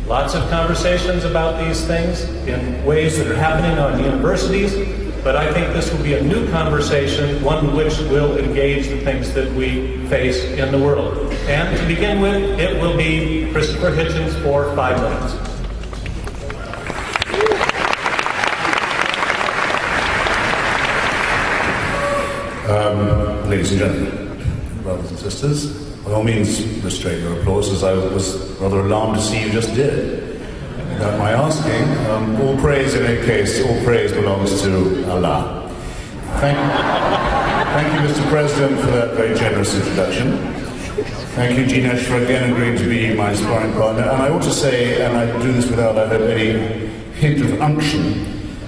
lots of conversations about these things in ways that are happening on universities, but I think this will be a new conversation, one which will engage the things that we face in the world. And to begin with, it will be Christopher Hitchens for 5 minutes. Ladies and gentlemen, brothers and sisters, by all means restrain your applause, as I was rather alarmed to see you just did. Without my asking, all praise in any case, all praise belongs to Allah. Thank you, Mr. President, for that very generous introduction. Thank you, Dinesh, for again agreeing to be my sparring partner. And I ought to say, and I do this without, I hope, any hint of unction,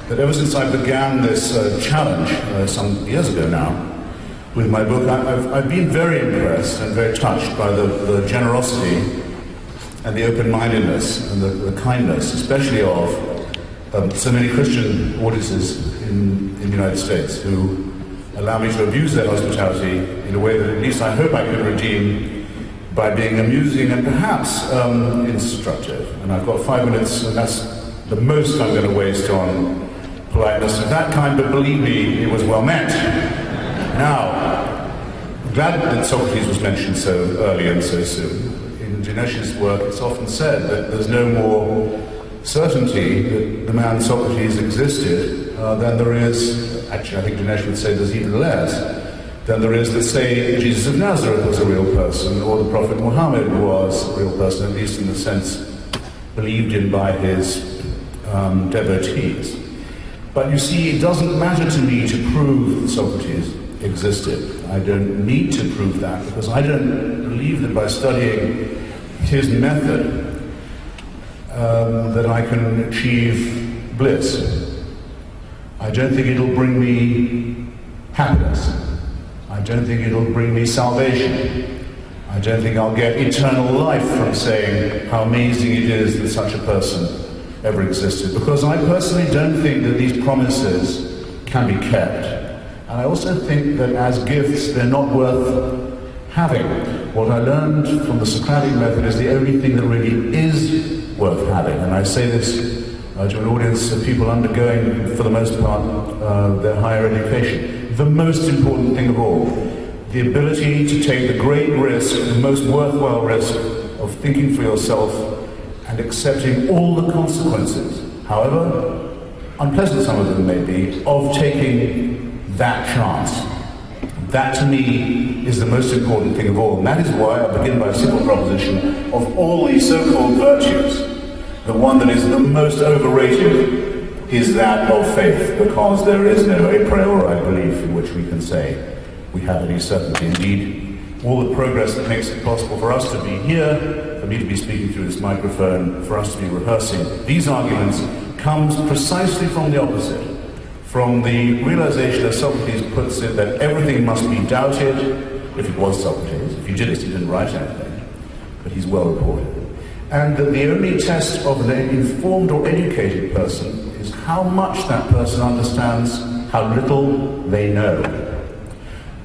that ever since I began this challenge some years ago now, with my book, I've been very impressed and very touched by the generosity and the open-mindedness and the kindness, especially of so many Christian audiences in the United States who allow me to abuse their hospitality in a way that at least I hope I can redeem by being amusing and perhaps instructive. And I've got 5 minutes, and that's the most I'm going to waste on politeness of that kind, but believe me, it was well meant. Now, I'm glad that Socrates was mentioned so early and so soon. In Dinesh's work, it's often said that there's no more certainty that the man Socrates existed than there is, actually I think Dinesh would say there's even less, than there is that say Jesus of Nazareth was a real person, or the Prophet Muhammad was a real person, at least in the sense believed in by his devotees. But you see, it doesn't matter to me to prove that Socrates existed. I don't need to prove that, because I don't believe that by studying his method that I can achieve bliss. I don't think it'll bring me happiness. I don't think it'll bring me salvation. I don't think I'll get eternal life from saying how amazing it is that such a person ever existed, because I personally don't think that these promises can be kept. And I also think that as gifts, they're not worth having. What I learned from the Socratic method is the only thing that really is worth having. And I say this to an audience of people undergoing, for the most part, their higher education. The most important thing of all, the ability to take the great risk, the most worthwhile risk of thinking for yourself and accepting all the consequences, however unpleasant some of them may be, of taking that chance. That, to me, is the most important thing of all. And that is why I begin by a simple proposition: of all these so-called virtues, the one that is the most overrated is that of faith, because there is no a priori belief in which we can say we have any certainty. Indeed, all the progress that makes it possible for us to be here, for me to be speaking through this microphone, for us to be rehearsing these arguments, comes precisely from the opposite. From the realization, as Socrates puts it, that everything must be doubted, if it was Socrates. If he did it, he didn't write anything, but he's well reported. And that the only test of an informed or educated person is how much that person understands how little they know.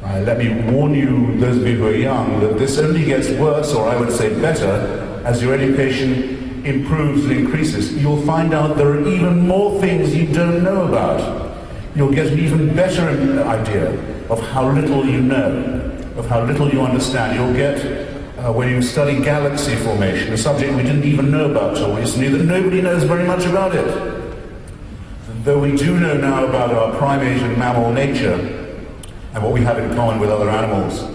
Let me warn you, those of you who are young, that this only gets worse, or I would say better, as your education improves and increases. You'll find out there are even more things you don't know about. You'll get an even better idea of how little you know, of how little you understand. You'll get, when you study galaxy formation, a subject we didn't even know about till recently, that nobody knows very much about it. Though we do know now about our primate and mammal nature, and what we have in common with other animals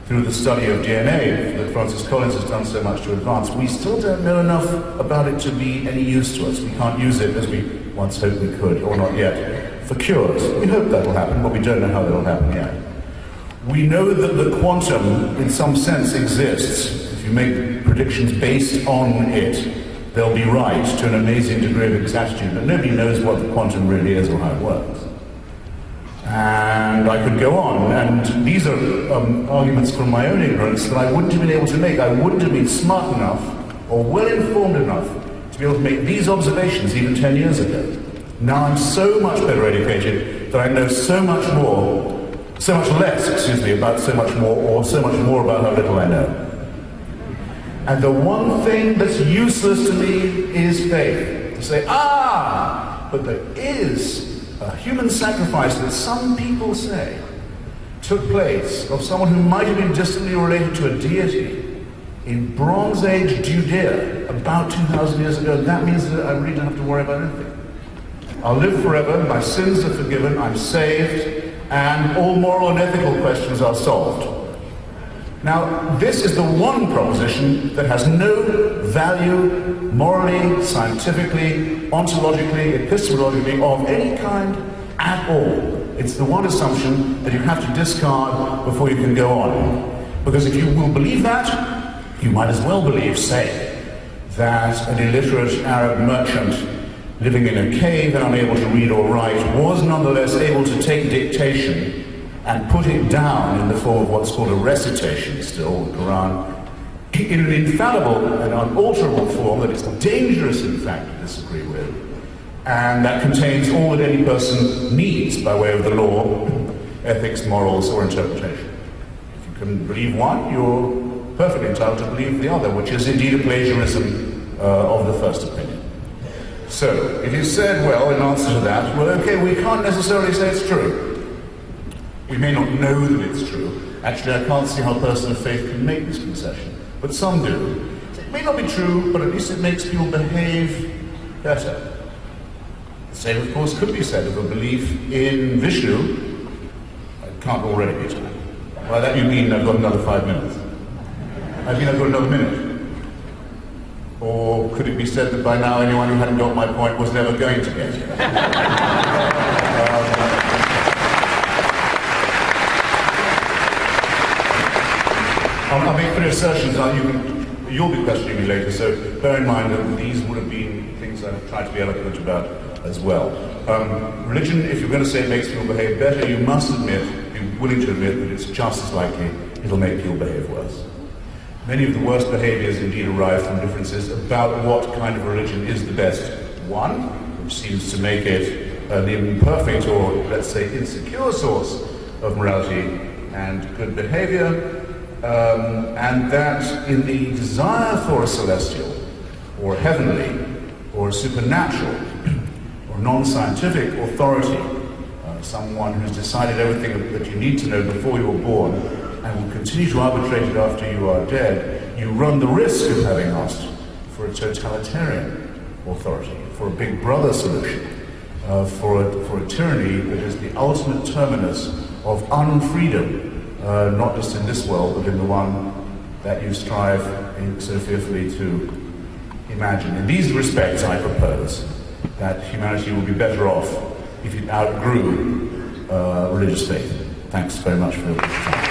through the study of DNA that Francis Collins has done so much to advance, we still don't know enough about it to be any use to us. We can't use it as we once hoped we could, or not yet, for cures. We hope that'll happen, but we don't know how that'll happen yet. We know that the quantum, in some sense, exists. If you make predictions based on it, they'll be right to an amazing degree of exactitude, but nobody knows what the quantum really is or how it works. And I could go on, and these are arguments from my own ignorance that I wouldn't have been able to make. I wouldn't have been smart enough or well-informed enough to be able to make these observations even 10 years ago. Now I'm so much better educated that I know so much less, about so much more, or so much more about how little I know. And the one thing that's useless to me is faith. To say, but there is a human sacrifice that some people say took place of someone who might have been distantly related to a deity in Bronze Age Judea about 2,000 years ago. That means that I really don't have to worry about anything. I'll live forever, my sins are forgiven, I'm saved, and all moral and ethical questions are solved. Now, this is the one proposition that has no value morally, scientifically, ontologically, epistemologically, of any kind at all. It's the one assumption that you have to discard before you can go on. Because if you will believe that, you might as well believe, say, that an illiterate Arab merchant living in a cave and unable to read or write was nonetheless able to take dictation and put it down in the form of what's called a recitation, still, the Quran, in an infallible and unalterable form that is dangerous, in fact, to disagree with, and that contains all that any person needs by way of the law, ethics, morals, or interpretation. If you can believe one, you're perfectly entitled to believe the other, which is indeed a plagiarism of the first opinion. So, it is said, well, in answer to that, well, okay, we can't necessarily say it's true. We may not know that it's true. Actually, I can't see how a person of faith can make this concession, but some do. It may not be true, but at least it makes people behave better. The same, of course, could be said of a belief in Vishnu. It can't already be true. By that you mean I've got another 5 minutes. I mean I've got another minute. Or could it be said that by now anyone who hadn't got my point was never going to get it? I'll make three assertions. You'll be questioning me later, so bear in mind that these would have been things I've tried to be eloquent about as well. Religion, if you're going to say it makes people behave better, you must be willing to admit that it's just as likely it'll make people behave worse. Many of the worst behaviors indeed arise from differences about what kind of religion is the best one, which seems to make it an imperfect or, let's say, insecure source of morality and good behavior, and that in the desire for a celestial, or heavenly, or supernatural, or non-scientific authority, someone who's decided everything that you need to know before you were born, and will continue to arbitrate it after you are dead, you run the risk of having asked for a totalitarian authority, for a big brother solution, for a tyranny that is the ultimate terminus of unfreedom, not just in this world, but in the one that you strive so fearfully to imagine. In these respects, I propose that humanity will be better off if it outgrew religious faith. Thanks very much for your time.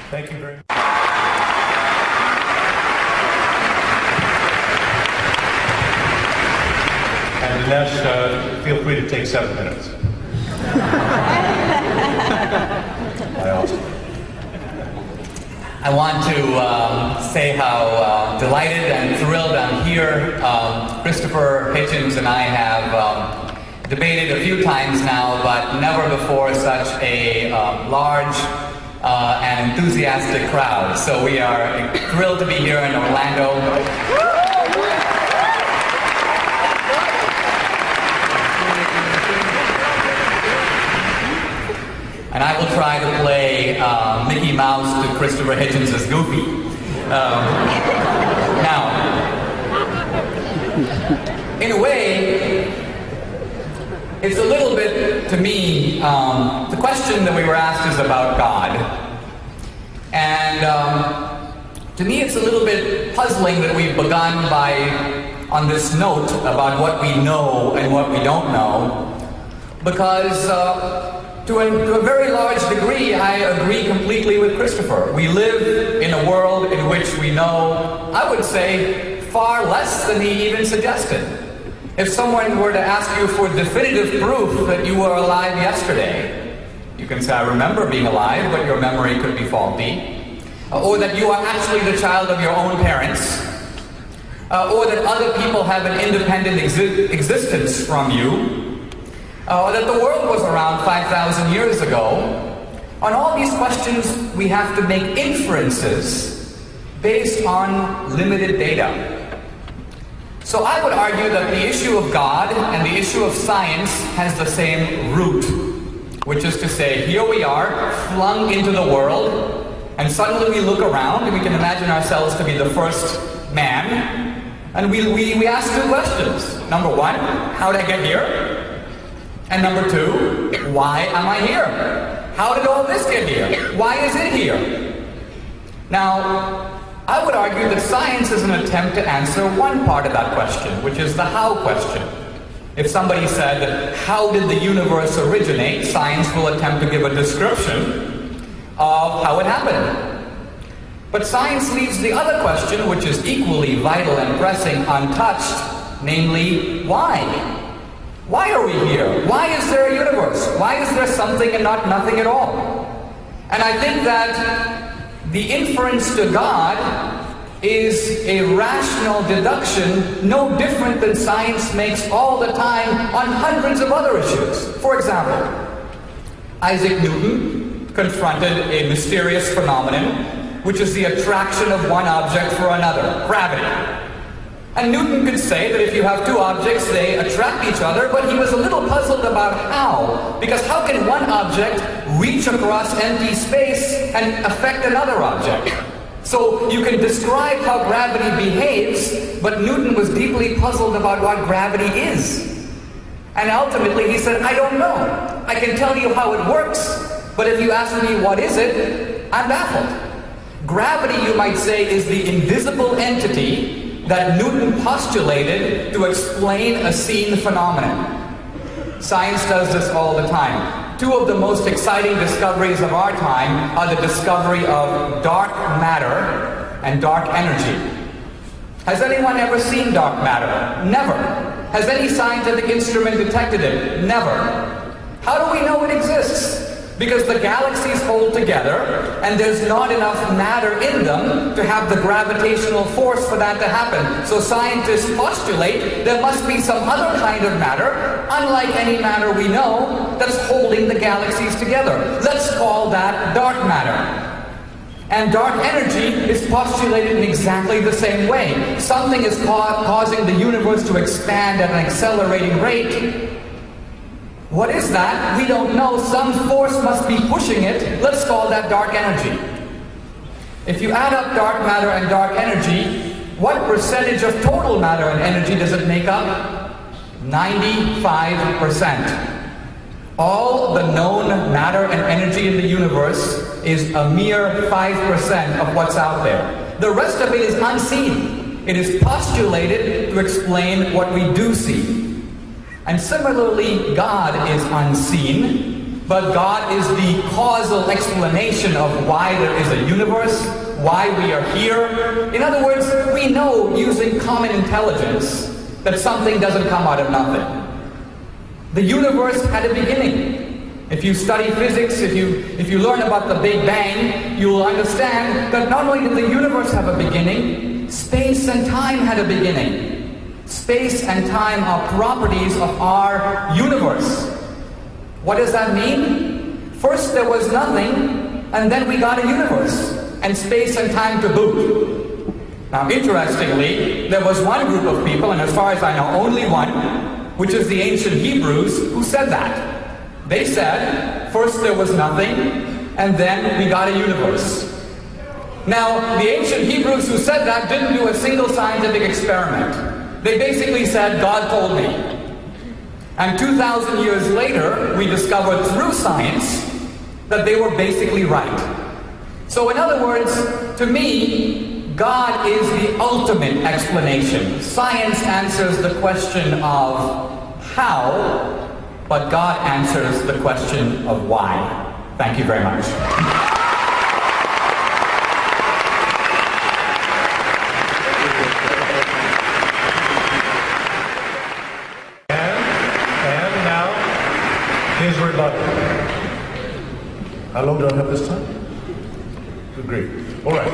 Thank you very much. And Dinesh, feel free to take 7 minutes. I want to say how delighted and thrilled I'm here. Christopher Hitchens and I have debated a few times now, but never before such a large and enthusiastic crowd. So we are thrilled to be here in Orlando. And I will try to play Mickey Mouse to Christopher Hitchens as Goofy. Now, in a way, it's a little bit, to me, the question that we were asked is about God. And to me, it's a little bit puzzling that we've begun on this note about what we know and what we don't know, because to a very large degree, I agree completely with Christopher. We live in a world in which we know, I would say, far less than he even suggested. If someone were to ask you for definitive proof that you were alive yesterday, you can say, I remember being alive, but your memory could be faulty. Or that you are actually the child of your own parents. Or that other people have an independent existence from you. that the world was around 5,000 years ago. On all these questions, we have to make inferences based on limited data. So I would argue that the issue of God and the issue of science has the same root, which is to say, here we are, flung into the world, and suddenly we look around and we can imagine ourselves to be the first man, and we ask two questions. Number one, how did I get here? And number two, why am I here? How did all this get here? Why is it here? Now, I would argue that science is an attempt to answer one part of that question, which is the how question. If somebody said, how did the universe originate? Science will attempt to give a description of how it happened. But science leaves the other question, which is equally vital and pressing, untouched, namely, why? Why are we here? Why is there a universe? Why is there something and not nothing at all? And I think that the inference to God is a rational deduction, no different than science makes all the time on hundreds of other issues. For example, Isaac Newton confronted a mysterious phenomenon, which is the attraction of one object for another, gravity. And Newton could say that if you have two objects, they attract each other, but he was a little puzzled about how. Because how can one object reach across empty space and affect another object? So you can describe how gravity behaves, but Newton was deeply puzzled about what gravity is. And ultimately he said, I don't know. I can tell you how it works, but if you ask me what is it, I'm baffled. Gravity, you might say, is the invisible entity that Newton postulated to explain a seen phenomenon. Science does this all the time. Two of the most exciting discoveries of our time are the discovery of dark matter and dark energy. Has anyone ever seen dark matter? Never. Has any scientific instrument detected it? Never. How do we know it exists? Because the galaxies hold together, and there's not enough matter in them to have the gravitational force for that to happen. So scientists postulate there must be some other kind of matter, unlike any matter we know, that's holding the galaxies together. Let's call that dark matter. And dark energy is postulated in exactly the same way. Something is causing the universe to expand at an accelerating rate. What is that? We don't know. Some force must be pushing it. Let's call that dark energy. If you add up dark matter and dark energy, what percentage of total matter and energy does it make up? 95%. All the known matter and energy in the universe is a mere 5% of what's out there. The rest of it is unseen. It is postulated to explain what we do see. And similarly, God is unseen, but God is the causal explanation of why there is a universe, why we are here. In other words, we know using common intelligence that something doesn't come out of nothing. The universe had a beginning. If you study physics, if you learn about the Big Bang, you will understand that not only did the universe have a beginning, space and time had a beginning. Space and time are properties of our universe. What does that mean? First there was nothing, and then we got a universe, and space and time to boot. Now interestingly, there was one group of people, and as far as I know only one, which is the ancient Hebrews, who said that. They said, first there was nothing, and then we got a universe. Now, the ancient Hebrews who said that didn't do a single scientific experiment. They basically said, God told me. And 2,000 years later, we discovered through science that they were basically right. So in other words, to me, God is the ultimate explanation. Science answers the question of how, but God answers the question of why. Thank you very much. His rebuttal. How long do I have this time? Good grief. All right.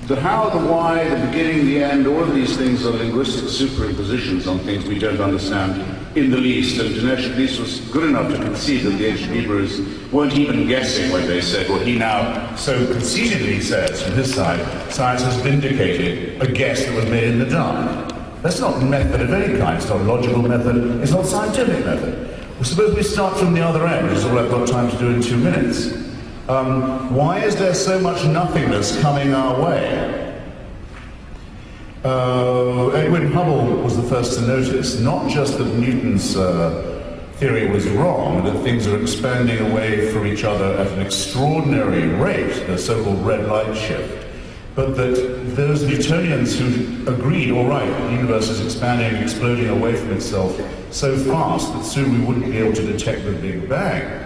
The how, the why, the beginning, the end, all of these things are linguistic superimpositions on things we don't understand in the least. And Dinesh at least was good enough to concede that the ancient Hebrews weren't even guessing when they said what he now so conceitedly says from his side: science has vindicated a guess that was made in the dark. That's not method of any kind. It's not logical method. It's not scientific method. Well, suppose we start from the other end, which is all I've got time to do in 2 minutes. Why is there so much nothingness coming our way? Edwin Hubble was the first to notice not just that Newton's theory was wrong, that things are expanding away from each other at an extraordinary rate, the so-called red light shift, but that those Newtonians who agreed, all right, the universe is expanding and exploding away from itself so fast that soon we wouldn't be able to detect the Big Bang,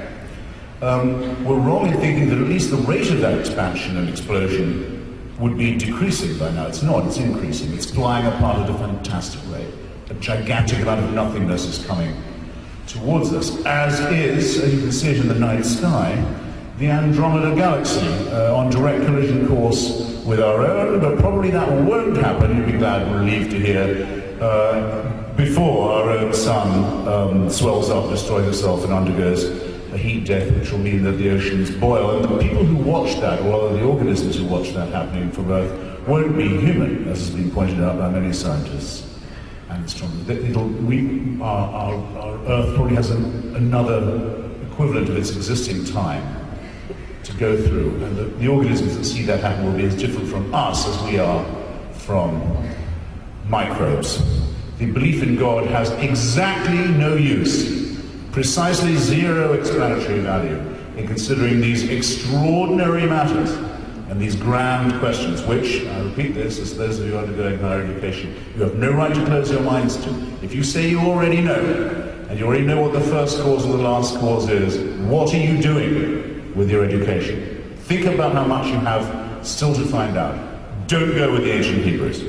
were wrong in thinking that at least the rate of that expansion and explosion would be decreasing by now. It's not, it's increasing. It's flying apart at a fantastic rate. A gigantic amount of nothingness is coming towards us, as you can see it in the night sky, the Andromeda Galaxy, on direct collision course with our own, but probably that won't happen, you'll be relieved to hear, before our own sun swells up, destroys itself, and undergoes a heat death, which will mean that the oceans boil. And the people who watch that, or rather the organisms who watch that happening from Earth, won't be human, as has been pointed out by many scientists and astronomers. Our Earth probably has another equivalent of its existing time to go through, and the organisms that see that happen will be as different from us as we are from microbes. The belief in God has exactly no use, precisely zero explanatory value in considering these extraordinary matters and these grand questions, which, I repeat this, as those of you undergoing higher education, you have no right to close your minds to. If you say you already know, and you already know what the first cause or the last cause is, what are you doing with your education? Think about how much you have still to find out. Don't go with the ancient Hebrews.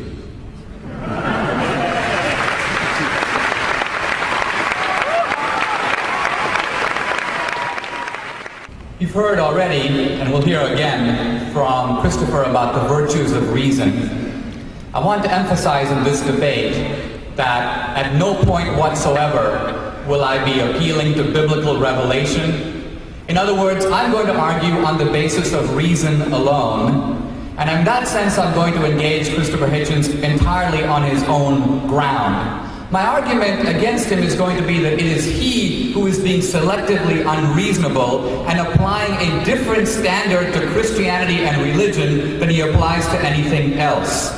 You've heard already, and we'll hear again from Christopher about the virtues of reason. I want to emphasize in this debate that at no point whatsoever will I be appealing to biblical revelation. In other words, I'm going to argue on the basis of reason alone, and in that sense I'm going to engage Christopher Hitchens entirely on his own ground. My argument against him is going to be that it is he who is being selectively unreasonable and applying a different standard to Christianity and religion than he applies to anything else.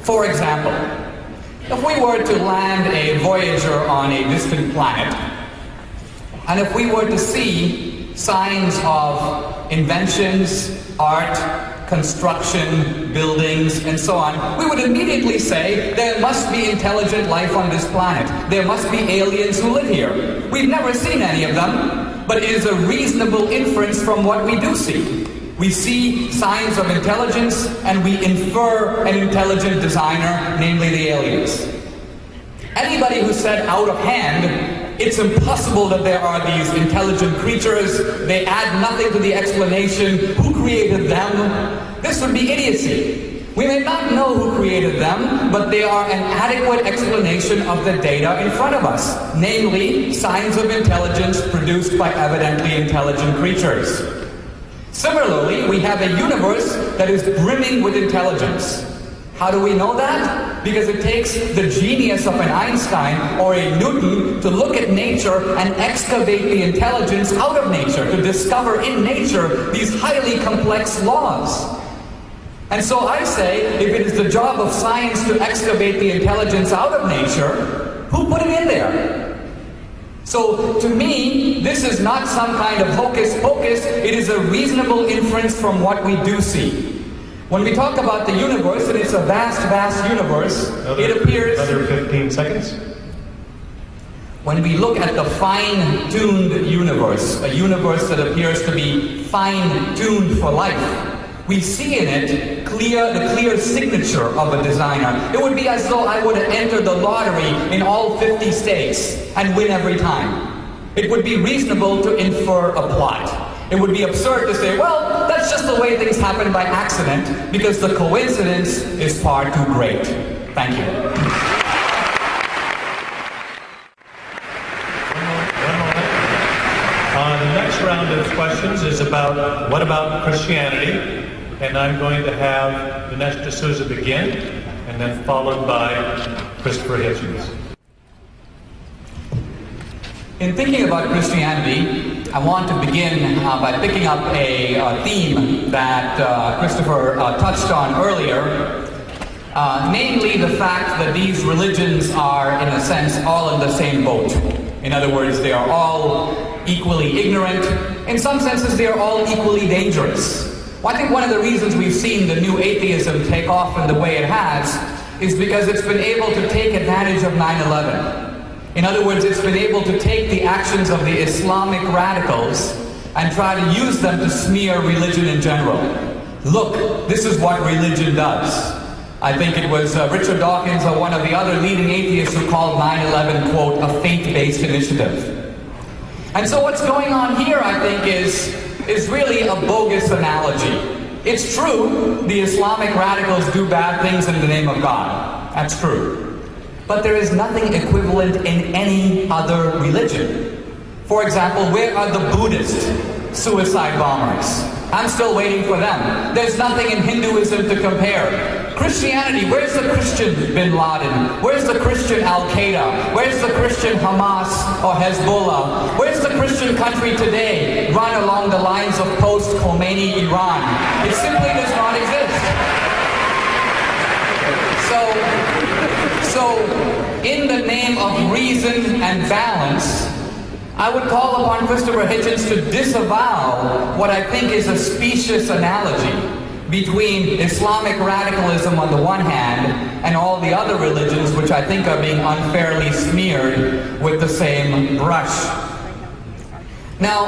For example, if we were to land a Voyager on a distant planet, and if we were to see signs of inventions, art, construction, buildings, and so on, we would immediately say there must be intelligent life on this planet. There must be aliens who live here. We've never seen any of them, but it is a reasonable inference from what we do see. We see signs of intelligence, and we infer an intelligent designer, namely the aliens. Anybody who said out of hand, it's impossible that there are these intelligent creatures, they add nothing to the explanation, who created them? This would be idiocy. We may not know who created them, but they are an adequate explanation of the data in front of us, namely signs of intelligence produced by evidently intelligent creatures. Similarly, we have a universe that is brimming with intelligence. How do we know that? Because it takes the genius of an Einstein or a Newton to look at nature and excavate the intelligence out of nature, to discover in nature these highly complex laws. And so I say, if it is the job of science to excavate the intelligence out of nature, who put it in there? So to me, this is not some kind of hocus pocus, it is a reasonable inference from what we do see. When we talk about the universe, and it's a vast, vast universe, it appears... Another 15 seconds. When we look at the fine-tuned universe, a universe that appears to be fine-tuned for life, we see in it the clear signature of a designer. It would be as though I would enter the lottery in all 50 states and win every time. It would be reasonable to infer a plot. It would be absurd to say, well, that's just the way things happen by accident, because the coincidence is far too great. Thank you. The next round of questions is about what about Christianity? And I'm going to have Dinesh D'Souza begin, and then followed by Christopher Hitchens. In thinking about Christianity, I want to begin by picking up a theme that Christopher touched on earlier, namely the fact that these religions are, in a sense, all in the same boat. In other words, they are all equally ignorant. In some senses, they are all equally dangerous. Well, I think one of the reasons we've seen the new atheism take off in the way it has is because it's been able to take advantage of 9/11. In other words, it's been able to take the actions of the Islamic radicals and try to use them to smear religion in general. Look, this is what religion does. I think it was Richard Dawkins or one of the other leading atheists who called 9/11, quote, a faith-based initiative. And so what's going on here, I think, is really a bogus analogy. It's true, the Islamic radicals do bad things in the name of God. That's true. But there is nothing equivalent in any other religion. For example, where are the Buddhist suicide bombers? I'm still waiting for them. There's nothing in Hinduism to compare. Christianity, where's the Christian Bin Laden? Where's the Christian Al-Qaeda? Where's the Christian Hamas or Hezbollah? Where's the Christian country today run along the lines of post-Khomeini Iran? It simply does not exist. So, in the name of reason and balance, I would call upon Christopher Hitchens to disavow what I think is a specious analogy between Islamic radicalism on the one hand and all the other religions which I think are being unfairly smeared with the same brush. Now,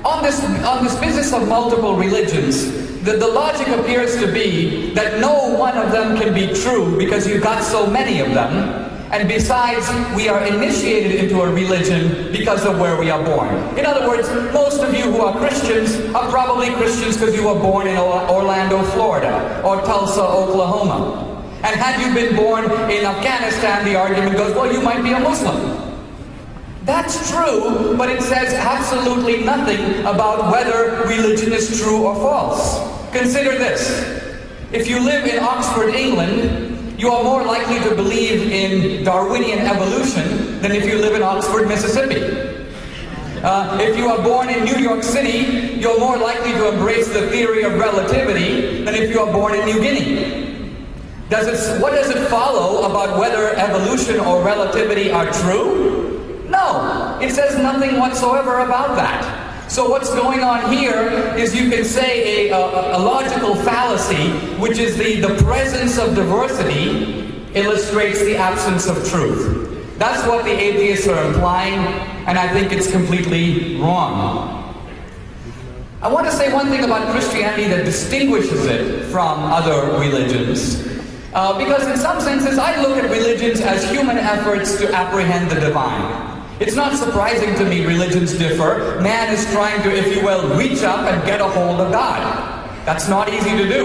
on this business of multiple religions, the logic appears to be that no one of them can be true because you've got so many of them. And besides, we are initiated into a religion because of where we are born. In other words, most of you who are Christians are probably Christians because you were born in Orlando, Florida, or Tulsa, Oklahoma. And had you been born in Afghanistan, the argument goes, well, you might be a Muslim. That's true, but it says absolutely nothing about whether religion is true or false. Consider this. If you live in Oxford, England, you are more likely to believe in Darwinian evolution than if you live in Oxford, Mississippi. If you are born in New York City, you're more likely to embrace the theory of relativity than if you are born in New Guinea. What does it follow about whether evolution or relativity are true? No, it says nothing whatsoever about that. So what's going on here is, you can say, a logical fallacy, which is the presence of diversity illustrates the absence of truth. That's what the atheists are implying, and I think it's completely wrong. I want to say one thing about Christianity that distinguishes it from other religions. Because in some senses, I look at religions as human efforts to apprehend the divine. It's not surprising to me religions differ. Man is trying to, if you will, reach up and get a hold of God. That's not easy to do.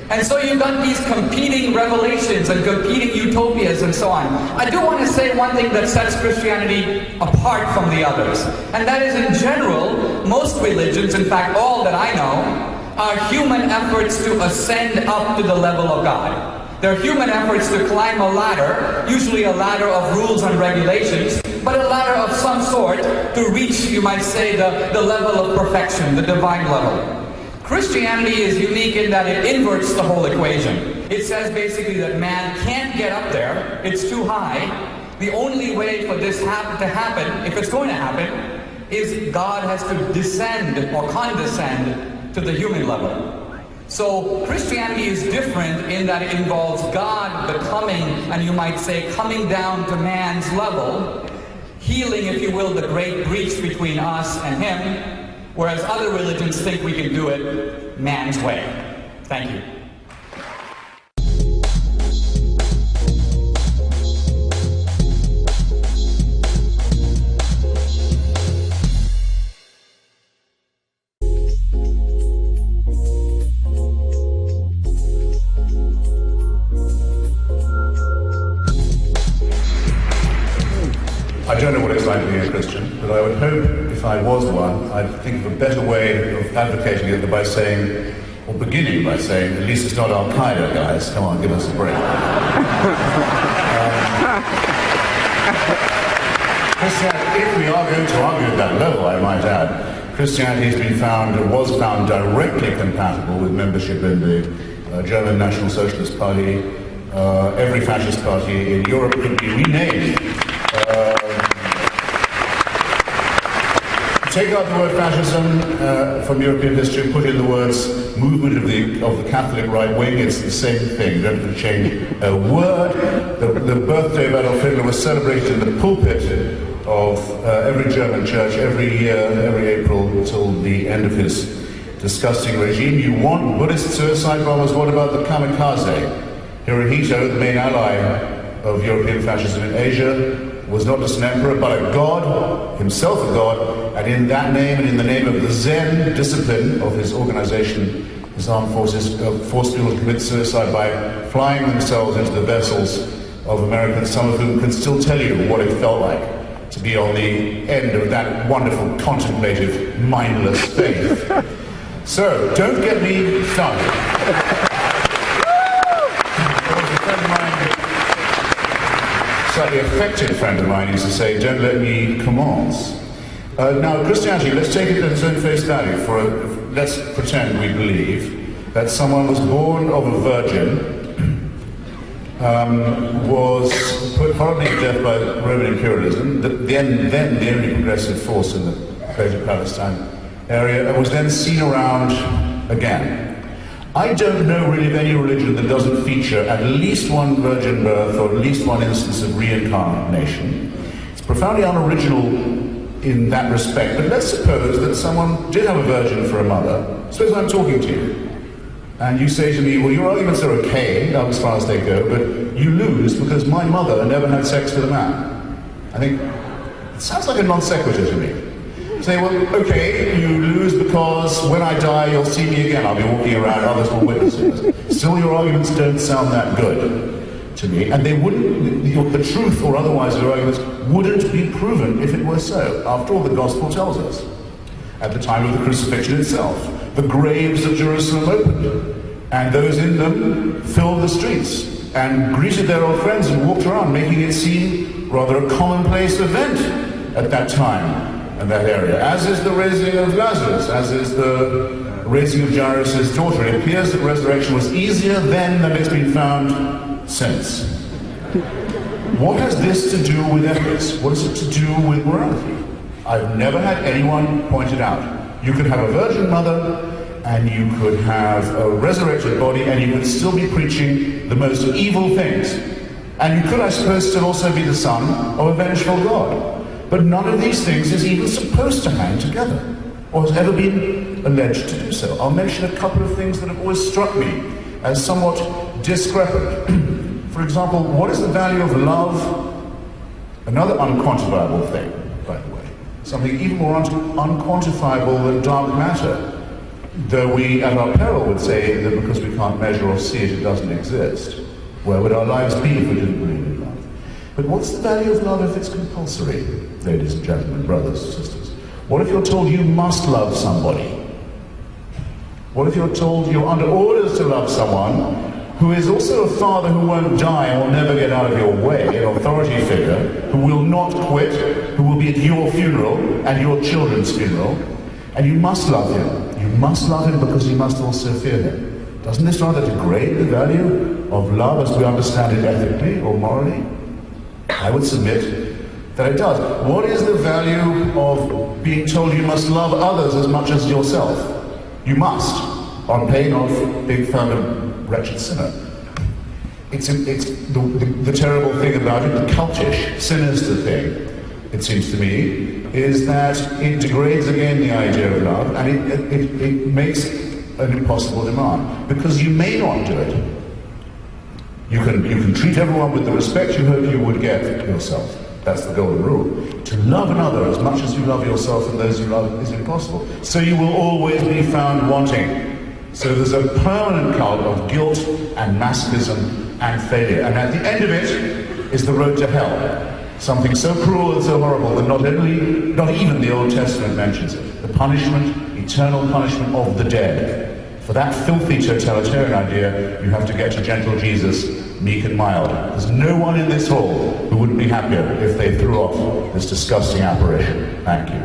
And so you've got these competing revelations and competing utopias and so on. I do want to say one thing that sets Christianity apart from the others. And that is, in general, most religions, in fact all that I know, are human efforts to ascend up to the level of God. They're human efforts to climb a ladder, usually a ladder of rules and regulations, but a ladder of some sort to reach, you might say, the level of perfection, the divine level. Christianity is unique in that it inverts the whole equation. It says basically that man can't get up there, it's too high. The only way for this to happen, if it's going to happen, is God has to descend or condescend to the human level. So Christianity is different in that it involves God becoming, and you might say, coming down to man's level, healing, if you will, the great breach between us and Him, whereas other religions think we can do it man's way. Thank you. it's like being a Christian, but I would hope if I was one, I'd think of a better way of advocating it than by saying, or beginning by saying, at least it's not Al-Qaeda, guys. Come on, give us a break. If we are going to argue at that level, I might add, Christianity has been found, or was found, directly compatible with membership in the German National Socialist Party. Every fascist party in Europe could be renamed. Take out the word fascism from European history, put in the words movement of the Catholic right wing. It's the same thing. You don't have to change a word. The birthday of Adolf Hitler was celebrated in the pulpit of every German church every year, every April, until the end of his disgusting regime. You want Buddhist suicide bombers? What about the kamikaze? Hirohito, the main ally of European fascism in Asia, was not just an emperor, but a god, himself a god, and in that name and in the name of the Zen discipline of his organization, his armed forces forced people to commit suicide by flying themselves into the vessels of Americans, some of whom can still tell you what it felt like to be on the end of that wonderful, contemplative, mindless faith. So, don't get me started. Slightly affected friend of mine used to say, don't let me commence. Now, Christianity, let's take it at its own face value. Let's pretend we believe that someone was born of a virgin, was put horribly to death by Roman imperialism, then the only progressive force in the Greater Palestine area, and was then seen around again. I don't know really of any religion that doesn't feature at least one virgin birth or at least one instance of reincarnation. It's profoundly unoriginal in that respect, but let's suppose that someone did have a virgin for a mother. Suppose I'm talking to you, and you say to me, well, your arguments are okay, as far as they go, but you lose because my mother never had sex with a man. I think it sounds like a non sequitur to me. Say, well, okay, you lose because when I die, you'll see me again. I'll be walking around, others will witness it. Still, your arguments don't sound that good to me, and they wouldn't, the truth or otherwise your arguments wouldn't be proven if it were so. After all, the gospel tells us, at the time of the crucifixion itself, the graves of Jerusalem opened, and those in them filled the streets, and greeted their old friends and walked around, making it seem rather a commonplace event at that time. In that area, as is the raising of Lazarus, as is the raising of Jairus' daughter. It appears that resurrection was easier then than it's been found since. What has this to do with ethics? What is it to do with morality? I've never had anyone point it out. You could have a virgin mother, and you could have a resurrected body, and you could still be preaching the most evil things. And you could, I suppose, still also be the son of a vengeful God. But none of these things is even supposed to hang together, or has ever been alleged to do so. I'll mention a couple of things that have always struck me as somewhat discrepant. For example, what is the value of love? Another unquantifiable thing, by the way. Something even more unquantifiable than dark matter. Though we, at our peril, would say that because we can't measure or see it, it doesn't exist. Where would our lives be if we didn't believe in love? But what's the value of love if it's compulsory, ladies and gentlemen, brothers and sisters? What if you're told you must love somebody? What if you're told you're under orders to love someone who is also a father who won't die and will never get out of your way, an authority figure, who will not quit, who will be at your funeral and your children's funeral, and you must love him. You must love him because you must also fear him. Doesn't this rather degrade the value of love as we understand it ethically or morally? I would submit that it does. What is the value of being told you must love others as much as yourself? You must, on pain of being found a wretched sinner. It's the terrible thing about it, the cultish, sinister thing, it seems to me, is that it degrades again the idea of love, and it makes an impossible demand, because you may not do it. You can treat everyone with the respect you hope you would get yourself. That's the golden rule. To love another as much as you love yourself and those you love is impossible. So you will always be found wanting. So there's a permanent cult of guilt and masochism and failure. And at the end of it is the road to hell. Something so cruel and so horrible that not even the Old Testament mentions it. The punishment, eternal punishment of the dead. For that filthy totalitarian idea, you have to get to gentle Jesus, meek and mild. There's no one in this hall who wouldn't be happier if they threw off this disgusting apparition. Thank you.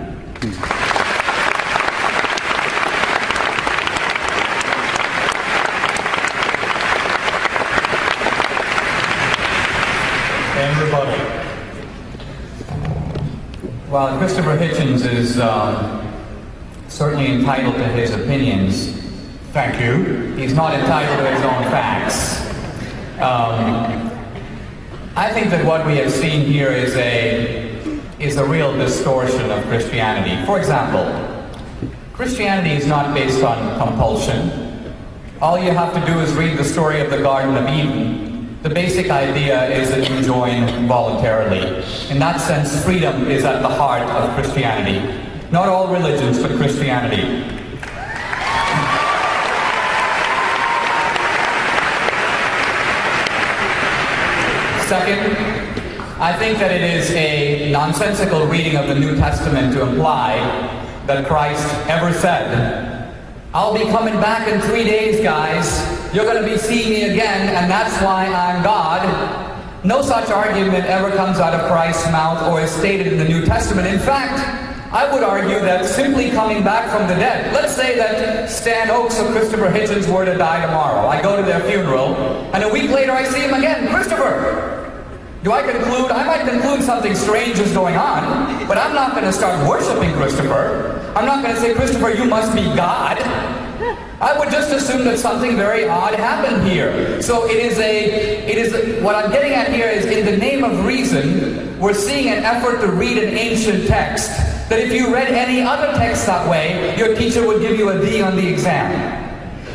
And rebuttal. Well, Christopher Hitchens is certainly entitled to his opinions. Thank you. He's not entitled to his own facts. I think that what we have seen here is a real distortion of Christianity. For example, Christianity is not based on compulsion. All you have to do is read the story of the Garden of Eden. The basic idea is that you join voluntarily. In that sense, freedom is at the heart of Christianity. Not all religions, but Christianity. Second, I think that it is a nonsensical reading of the New Testament to imply that Christ ever said, "I'll be coming back in 3 days, guys. You're going to be seeing me again, and that's why I'm God." No such argument ever comes out of Christ's mouth or is stated in the New Testament. In fact, I would argue that simply coming back from the dead, let's say that Stan Oakes or Christopher Hitchens were to die tomorrow. I go to their funeral, and a week later I see him again. Christopher! Do I conclude? I might conclude something strange is going on, but I'm not going to start worshiping Christopher. I'm not going to say, "Christopher, you must be God." I would just assume that something very odd happened here. So what I'm getting at here is, in the name of reason, we're seeing an effort to read an ancient text that if you read any other text that way, your teacher would give you a D on the exam.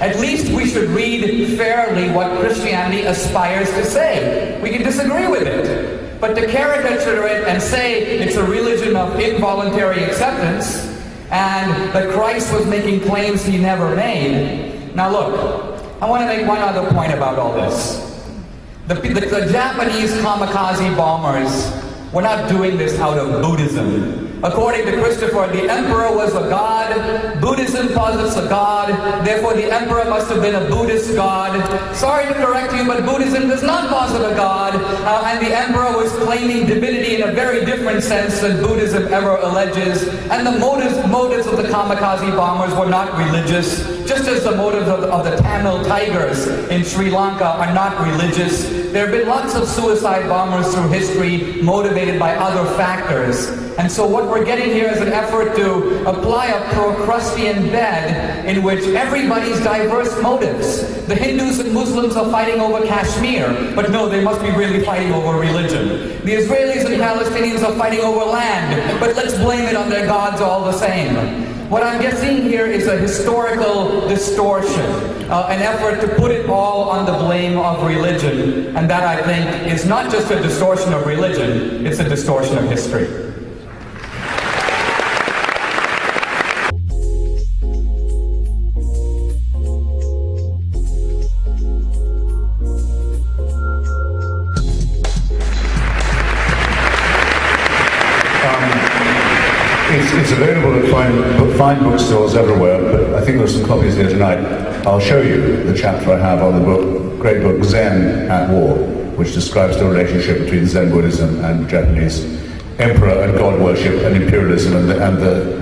At least we should read fairly what Christianity aspires to say. We can disagree with it, but to caricature it and say it's a religion of involuntary acceptance and that Christ was making claims he never made. Now look, I want to make one other point about all this. The Japanese kamikaze bombers were not doing this out of Buddhism. According to Christopher, the emperor was a god. Buddhism posits a god. Therefore, the emperor must have been a Buddhist god. Sorry to correct you, but Buddhism does not posit a god. And the emperor was claiming divinity in a very different sense than Buddhism ever alleges. And the motives of the kamikaze bombers were not religious, just as the motives of the Tamil tigers in Sri Lanka are not religious. There have been lots of suicide bombers through history motivated by other factors. And so what we're getting here is an effort to apply a Procrustean bed in which everybody's diverse motives. The Hindus and Muslims are fighting over Kashmir, but no, they must be really fighting over religion. The Israelis and Palestinians are fighting over land, but let's blame it on their gods all the same. What I'm guessing here is a historical distortion, an effort to put it all on the blame of religion, and that, I think, is not just a distortion of religion, it's a distortion of history. It's available at fine bookstores everywhere, but I think there's some copies here tonight. I'll show you the chapter I have on the great book Zen at War, which describes the relationship between Zen Buddhism and Japanese emperor and god worship and imperialism and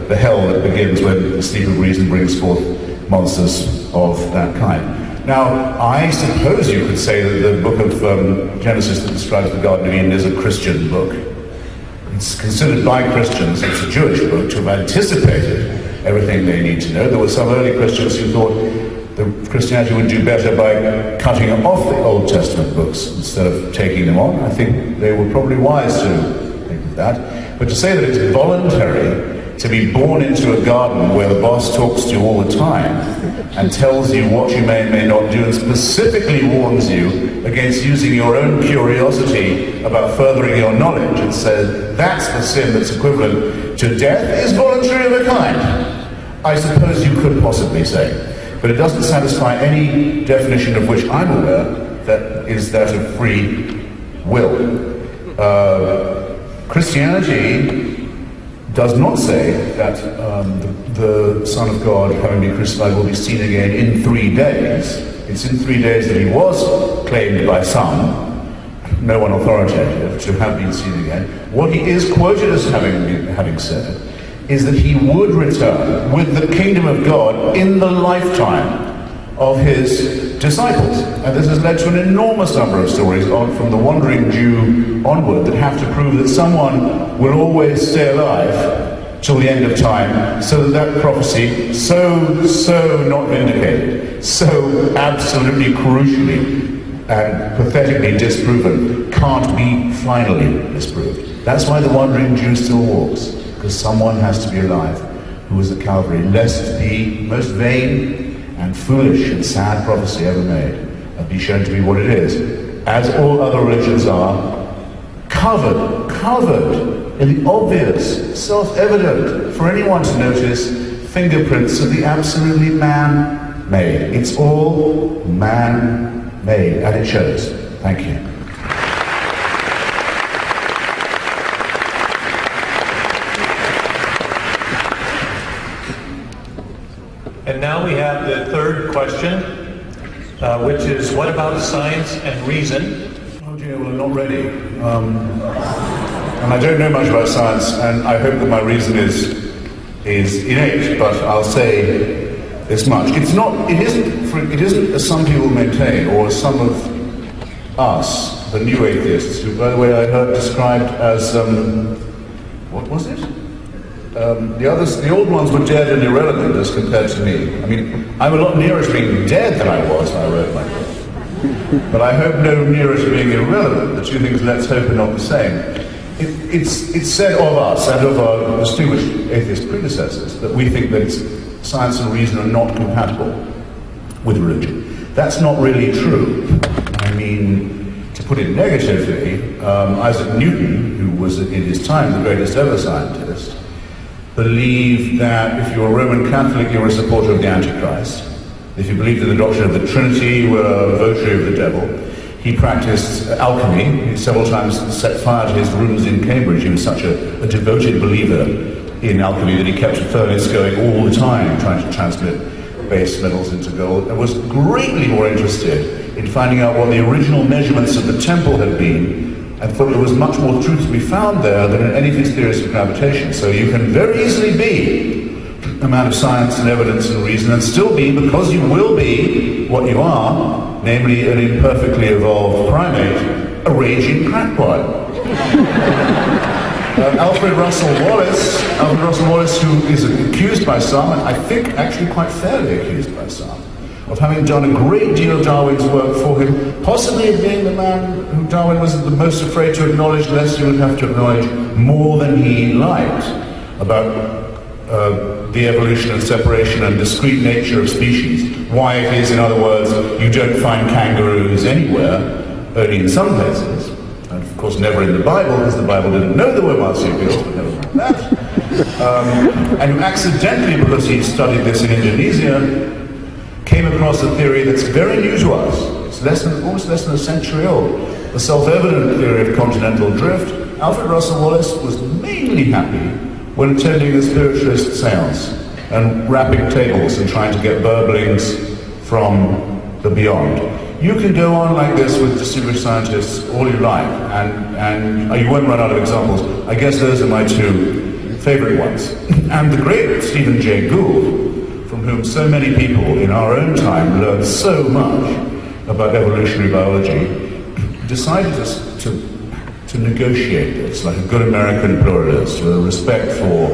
the hell that begins when the sleep of reason brings forth monsters of that kind. Now, I suppose you could say that the book of Genesis that describes the Garden of Eden is a Christian book. It's considered by Christians, it's a Jewish book, to have anticipated everything they need to know. There were some early Christians who thought that Christianity would do better by cutting off the Old Testament books instead of taking them on. I think they were probably wise to think of that. But to say that it's voluntary to be born into a garden where the boss talks to you all the time and tells you what you may and may not do and specifically warns you against using your own curiosity about furthering your knowledge and says that's the sin that's equivalent to death is voluntary of a kind, I suppose you could possibly say. But it doesn't satisfy any definition of which I'm aware that is that of free will. Christianity does not say that the Son of God, having been crucified, will be seen again in 3 days. It's in 3 days that he was claimed by some, no one authoritative, to have been seen again. What he is quoted as having said is that he would return with the kingdom of God in the lifetime of his disciples. And this has led to an enormous number of stories from the wandering Jew onward that have to prove that someone will always stay alive till the end of time, so that prophecy, so not vindicated, so absolutely crucially and pathetically disproven, can't be finally disproved. That's why the wandering Jew still walks, because someone has to be alive who was at Calvary, lest the most vain and foolish and sad prophecy ever made be shown to be what it is, as all other religions are, covered in the obvious, self-evident, for anyone to notice, fingerprints of the absolutely man-made. It's all man-made, and it shows. Thank you. And now we have the third question, which is, what about science and reason? Oh dear, well, not ready. And I don't know much about science, and I hope that my reason is innate, but I'll say this much. It isn't as some people maintain, or as some of us, the new atheists, who, by the way, I heard described as, what was it? The old ones were dead and irrelevant as compared to me. I mean, I'm a lot nearer to being dead than I was when I wrote my book. But I hope no nearer to being irrelevant. The two things, let's hope, are not the same. It's said of us and of our distinguished atheist predecessors that we think that science and reason are not compatible with religion. That's not really true. I mean, to put it negatively, Isaac Newton, who was in his time the greatest ever scientist, believed that if you're a Roman Catholic, you're a supporter of the Antichrist. If you believed in the doctrine of the Trinity, you were a votary of the devil. He practiced alchemy. He several times set fire to his rooms in Cambridge. He was such a devoted believer in alchemy that he kept a furnace going all the time, trying to transmit base metals into gold, and was greatly more interested in finding out what the original measurements of the temple had been, and thought there was much more truth to be found there than in any of his theories of gravitation. So you can very easily be a man of science and evidence and reason, and still be, because you will be what you are, namely an imperfectly evolved primate, a raging crackpot. Alfred Russel Wallace, who is accused by some, and I think actually quite fairly accused by some, of having done a great deal of Darwin's work for him, possibly of being the man who Darwin was the most afraid to acknowledge, lest he would have to acknowledge more than he liked about the evolution and separation and discrete nature of species. Why it is, in other words, you don't find kangaroos anywhere, only in some places. And of course never in the Bible, because the Bible didn't know there were marsupials, but never mind that. And who accidentally, because he studied this in Indonesia, came across a theory that's very new to us. It's almost less than a century old. The self-evident theory of continental drift. Alfred Russel Wallace was mainly happy when attending a spiritualist seance and rapping tables and trying to get burblings from the beyond. You can go on like this with distinguished scientists all you like, and you won't run out of examples. I guess those are my two favorite ones. And the great Stephen Jay Gould, from whom so many people in our own time learned so much about evolutionary biology, decided to negotiate this like a good American pluralist with a respect for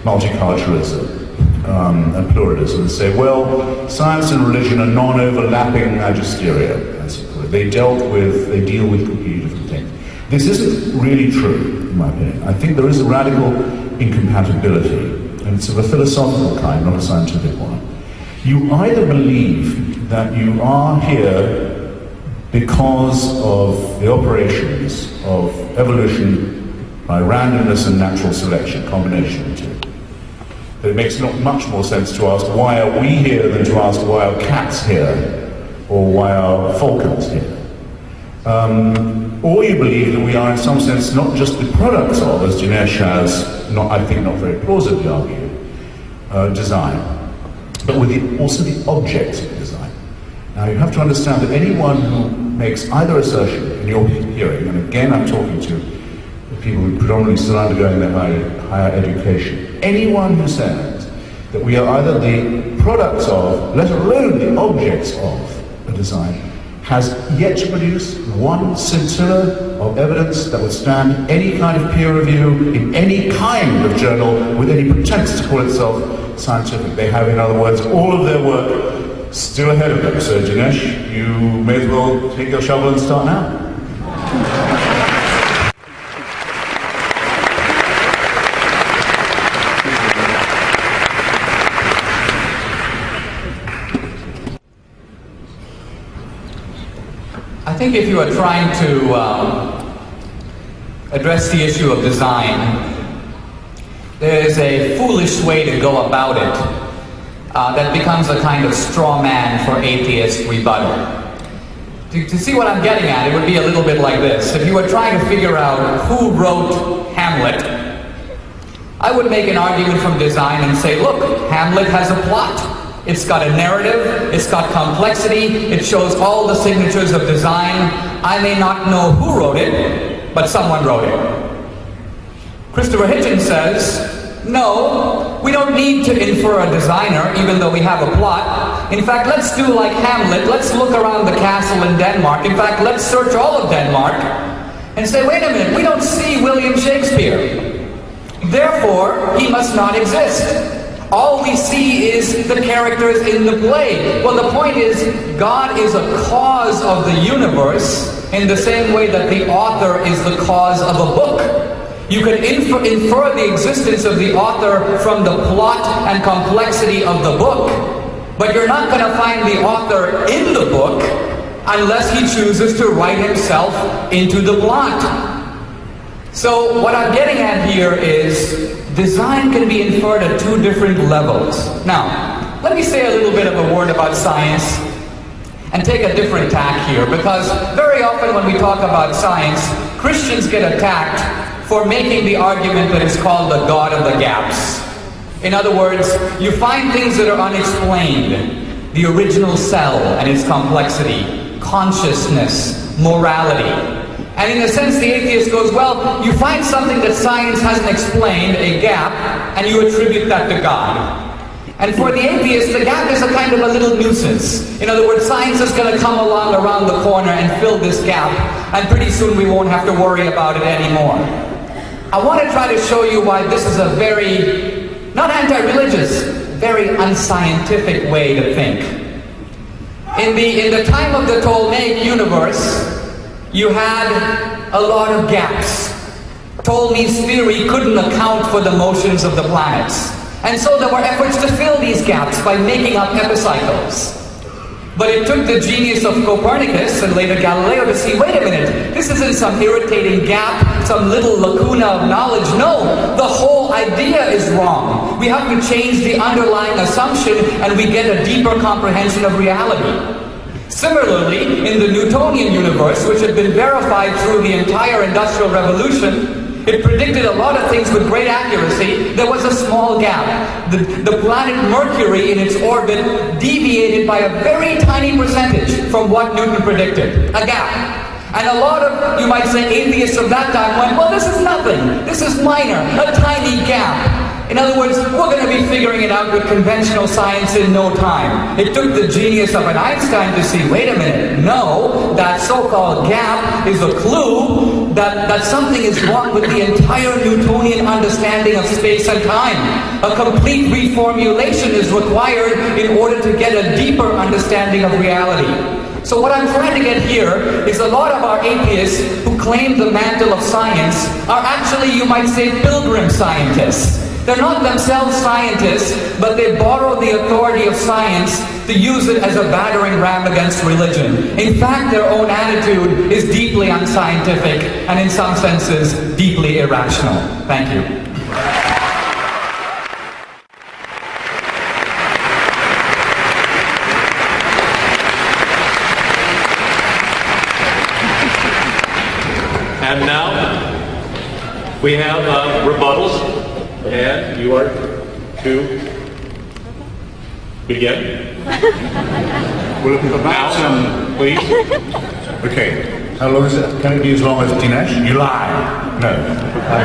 multiculturalism and pluralism, and say, well, science and religion are non-overlapping magisteria, as it were. They deal with completely different things. This isn't really true, in my opinion. I think there is a radical incompatibility, and it's of a philosophical kind, not a scientific one. You either believe that you are here because of the operations of evolution by randomness and natural selection, combination of the two. It makes not much more sense to ask, why are we here, than to ask, why are cats here, or why are falcons here? Or you believe that we are in some sense not just the products of, as Dinesh has, I think not very plausibly argued, design, but with also the objects of design. Now you have to understand that anyone who makes either assertion in your hearing, and again I'm talking to the people who predominantly still undergoing their higher education, anyone who says that we are either the products of, let alone the objects of, a design, has yet to produce one scintilla of evidence that would stand any kind of peer review in any kind of journal with any pretense to call itself scientific. They have, in other words, all of their work still ahead of them. So Dinesh, you may as well take your shovel and start now. I think if you are trying to address the issue of design, there is a foolish way to go about it that becomes a kind of straw man for atheist rebuttal. To see what I'm getting at, it would be a little bit like this. If you were trying to figure out who wrote Hamlet, I would make an argument from design and say, look, Hamlet has a plot. It's got a narrative, it's got complexity, it shows all the signatures of design. I may not know who wrote it, but someone wrote it. Christopher Hitchens says, no, we don't need to infer a designer, even though we have a plot. In fact, let's do like Hamlet, let's look around the castle in Denmark. In fact, let's search all of Denmark and say, wait a minute, we don't see William Shakespeare. Therefore, he must not exist. All we see is the characters in the play. Well, the point is, God is a cause of the universe in the same way that the author is the cause of a book. You can infer the existence of the author from the plot and complexity of the book, but you're not going to find the author in the book unless he chooses to write himself into the plot. So what I'm getting at here is design can be inferred at two different levels. Now, let me say a little bit of a word about science and take a different tack here, because very often when we talk about science, Christians get attacked for making the argument that is called the God of the gaps. In other words, you find things that are unexplained. The original cell and its complexity, consciousness, morality. And in a sense, the atheist goes, well, you find something that science hasn't explained, a gap, and you attribute that to God. And for the atheist, the gap is a kind of a little nuisance. In other words, science is going to come along around the corner and fill this gap, and pretty soon we won't have to worry about it anymore. I want to try to show you why this is a very, not anti-religious, very unscientific way to think. In the time of the Ptolemaic universe, you had a lot of gaps. Ptolemy's theory couldn't account for the motions of the planets. And so there were efforts to fill these gaps by making up epicycles. But it took the genius of Copernicus and later Galileo to see, wait a minute, this isn't some irritating gap, some little lacuna of knowledge. No, the whole idea is wrong. We have to change the underlying assumption and we get a deeper comprehension of reality. Similarly, in the Newtonian universe, which had been verified through the entire Industrial Revolution, it predicted a lot of things with great accuracy. There was a small gap. The planet Mercury in its orbit deviated by a very tiny percentage from what Newton predicted. A gap. And a lot of, you might say, atheists of that time went, well, this is nothing. This is minor. A tiny gap. In other words, we're going to be figuring it out with conventional science in no time. It took the genius of an Einstein to see, wait a minute, no, that so-called gap is a clue that something is wrong with the entire Newtonian understanding of space and time. A complete reformulation is required in order to get a deeper understanding of reality. So what I'm trying to get here is a lot of our atheists who claim the mantle of science are actually, you might say, pilgrim scientists. They're not themselves scientists, but they borrow the authority of science to use it as a battering ram against religion. In fact, their own attitude is deeply unscientific and in some senses deeply irrational. Thank you. We have rebuttals, and you are to begin. Well, about, Please. okay. How long is it? Can it be as long as Dinesh? You lie. No. I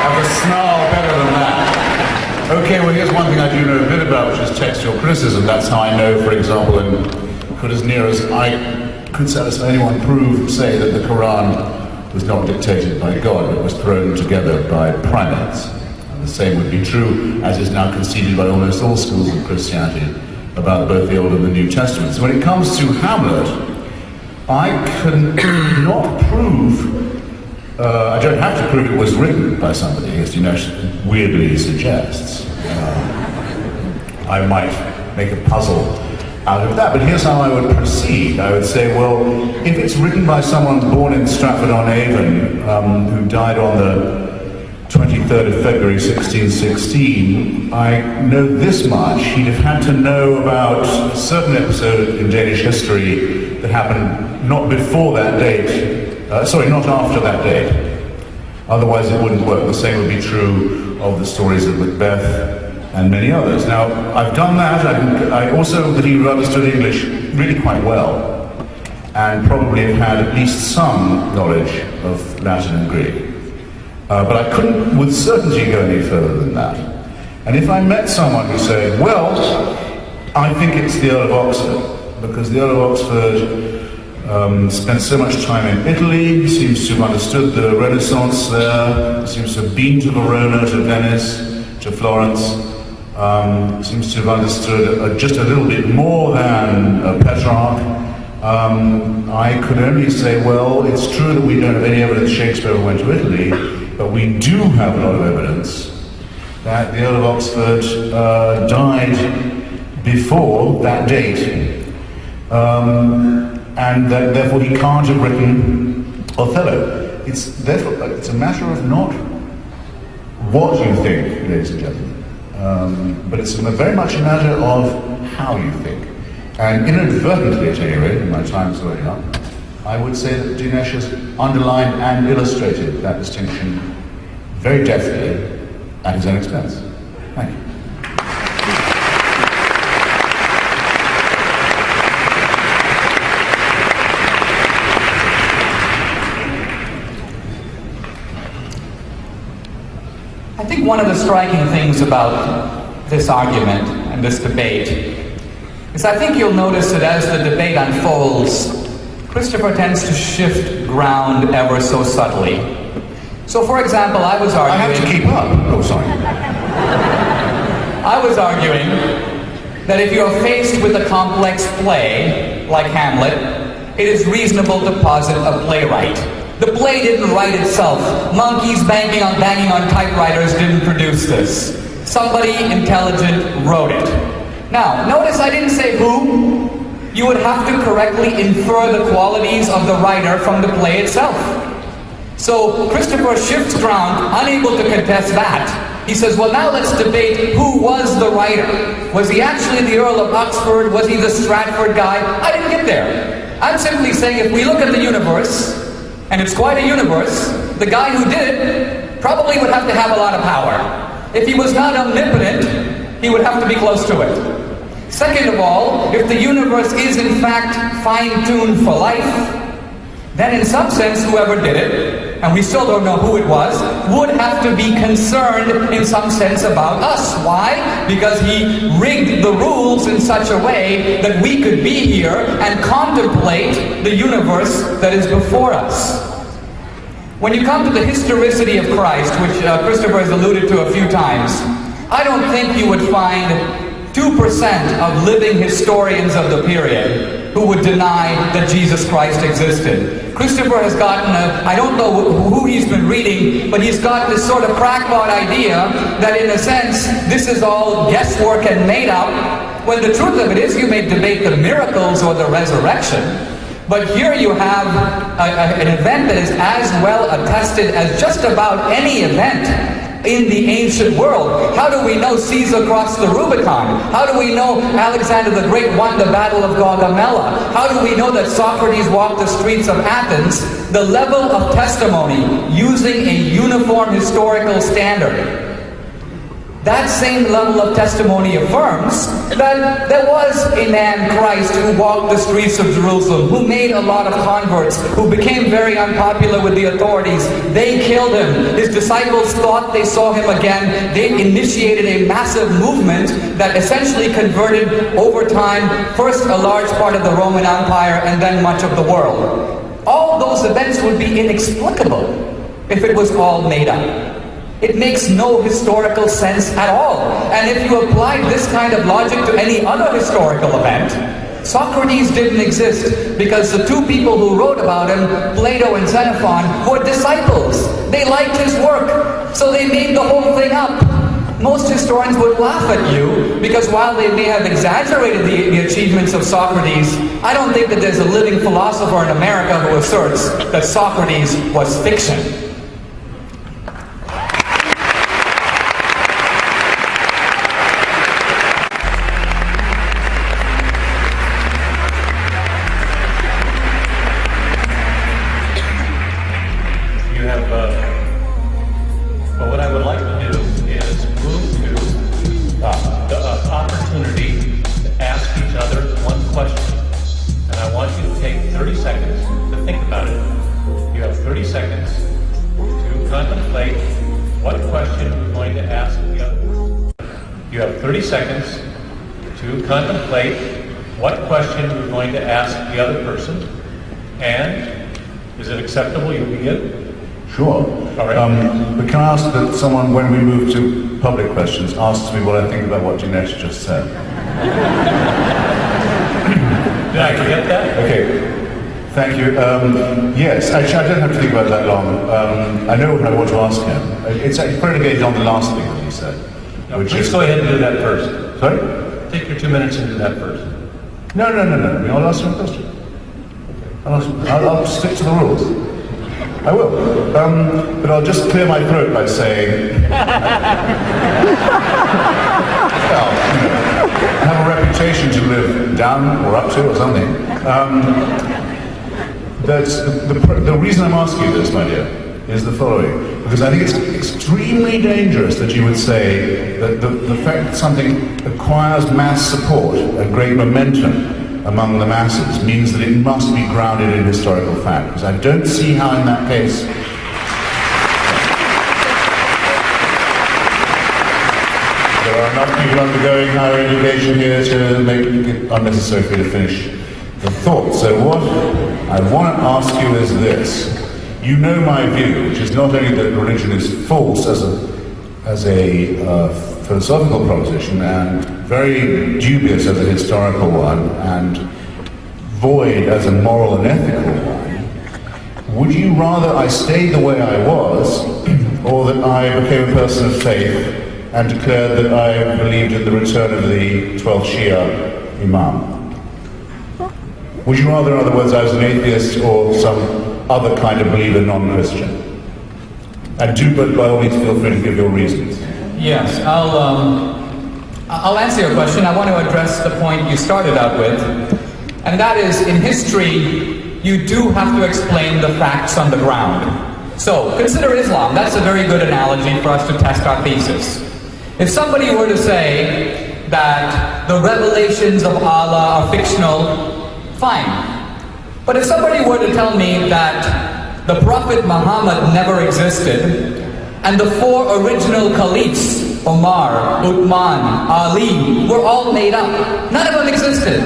have a snarl better than that. Okay, well here's one thing I do know a bit about, which is textual criticism. That's how I know, for example, and could as near as I could satisfy anyone say that the Quran was not dictated by God, but was thrown together by primates. And the same would be true, as is now conceded by almost all schools of Christianity, about both the Old and the New Testaments. When it comes to Hamlet, I can not prove, I don't have to prove it was written by somebody, as Dinesh weirdly suggests. I might make a puzzle out of that, but here's how I would proceed. I would say, well, if it's written by someone born in Stratford-on-Avon, who died on the 23rd of February 1616, I know this much. He'd have had to know about a certain episode in Danish history that happened not before that date, not after that date. Otherwise it wouldn't work. The same would be true of the stories of Macbeth and many others. Now, I've done that. I also that he understood English really quite well, and probably have had at least some knowledge of Latin and Greek. But I couldn't with certainty go any further than that. And if I met someone who said, well, I think it's the Earl of Oxford, because the Earl of Oxford spent so much time in Italy, seems to have understood the Renaissance there, seems to have been to Verona, to Venice, to Florence, seems to have understood just a little bit more than Petrarch. I could only say, well, it's true that we don't have any evidence Shakespeare went to Italy, but we do have a lot of evidence that the Earl of Oxford died before that date, and that therefore he can't have written Othello. It's a matter of not what you think, ladies and gentlemen, but it's very much a matter of how you think. And inadvertently, at any rate, in my time's running up, I would say that Dinesh has underlined and illustrated that distinction very deftly at his own expense. Thank you. I think one of the striking things about this argument and this debate is I think you'll notice that as the debate unfolds, Christopher tends to shift ground ever so subtly. So, for example, I was arguing... I have to keep up. Oh, sorry. I was arguing that if you're faced with a complex play, like Hamlet, it is reasonable to posit a playwright. The play didn't write itself. Monkeys banging on typewriters didn't produce this. Somebody intelligent wrote it. Now, notice I didn't say who. You would have to correctly infer the qualities of the writer from the play itself. So Christopher shifts ground, unable to contest that. He says, well, now let's debate who was the writer. Was he actually the Earl of Oxford? Was he the Stratford guy? I didn't get there. I'm simply saying if we look at the universe, and it's quite a universe, the guy who did it probably would have to have a lot of power. If he was not omnipotent, he would have to be close to it. Second of all, if the universe is in fact fine-tuned for life, then in some sense whoever did it, and we still don't know who it was, would have to be concerned in some sense about us. Why? Because he rigged the rules in such a way that we could be here and contemplate the universe that is before us. When you come to the historicity of Christ, which Christopher has alluded to a few times, I don't think you would find 2% of living historians of the period who would deny that Jesus Christ existed. Christopher has gotten I don't know who he's been reading, but he's got this sort of crackpot idea that in a sense, this is all guesswork and made up, when the truth of it is you may debate the miracles or the resurrection, but here you have an event that is as well attested as just about any event in the ancient world. How do we know Caesar crossed the Rubicon? How do we know Alexander the Great won the Battle of Gaugamela? How do we know that Socrates walked the streets of Athens the level of testimony using a uniform historical standard. That same level of testimony affirms that there was a man, Christ, who walked the streets of Jerusalem, who made a lot of converts, who became very unpopular with the authorities. They killed him. His disciples thought they saw him again. They initiated a massive movement that essentially converted over time, first a large part of the Roman Empire and then much of the world. All those events would be inexplicable if it was all made up. It makes no historical sense at all. And if you applied this kind of logic to any other historical event, Socrates didn't exist because the two people who wrote about him, Plato and Xenophon, were disciples. They liked his work, so they made the whole thing up. Most historians would laugh at you because while they may have exaggerated the achievements of Socrates, I don't think that there's a living philosopher in America who asserts that Socrates was fiction. Well, what I would like to do is move to the opportunity to ask each other one question. And I want you to take 30 seconds to think about it. You have 30 seconds to contemplate what question you're going to ask the other. You have 30 seconds to contemplate what question you're going to ask the other person. And is it acceptable you begin? Sure. All right. But can I ask that someone, when we move to public questions, asks me what I think about what Dinesh just said? Did I get that? Okay. Thank you. Yes, actually, I don't have to think about that long. I know what I want to ask him. It's predicated on the last thing that he said. No, please go ahead and do that first. Sorry? Take your 2 minutes and do that first. No. I'll ask him a question. I'll stick to the rules. I will. But I'll just clear my throat by saying, well, I have a reputation to live down or up to or something. The reason I'm asking you this, my dear, is the following. Because I think it's extremely dangerous that you would say that the fact that something acquires mass support and great momentum among the masses means that it must be grounded in historical fact. Because I don't see how in that case there are enough people undergoing higher education here to make it unnecessary for you to finish the thought. So what I want to ask you is this. You know my view, which is not only that religion is false as a philosophical proposition and very dubious as a historical one and void as a moral and ethical one, would you rather I stayed the way I was or that I became a person of faith and declared that I believed in the return of the 12th Shia Imam? Would you rather, in other words, I was an atheist or some other kind of believer, non-Christian? And do, but by all means, feel free to give your reasons. Yes, I'll answer your question. I want to address the point you started out with, and that is, in history, you do have to explain the facts on the ground. So, consider Islam. That's a very good analogy for us to test our thesis. If somebody were to say that the revelations of Allah are fictional, fine. But if somebody were to tell me that the Prophet Muhammad never existed, and the four original caliphs, Omar, Uthman, Ali, were all made up, none of them existed,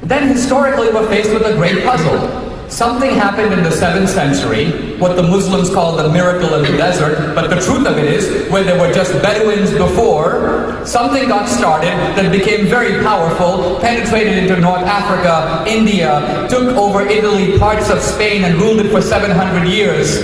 then historically we're faced with a great puzzle. Something happened in the 7th century, what the Muslims call the miracle in the desert, but the truth of it is, where there were just Bedouins before, something got started that became very powerful, penetrated into North Africa, India, took over Italy, parts of Spain, and ruled it for 700 years.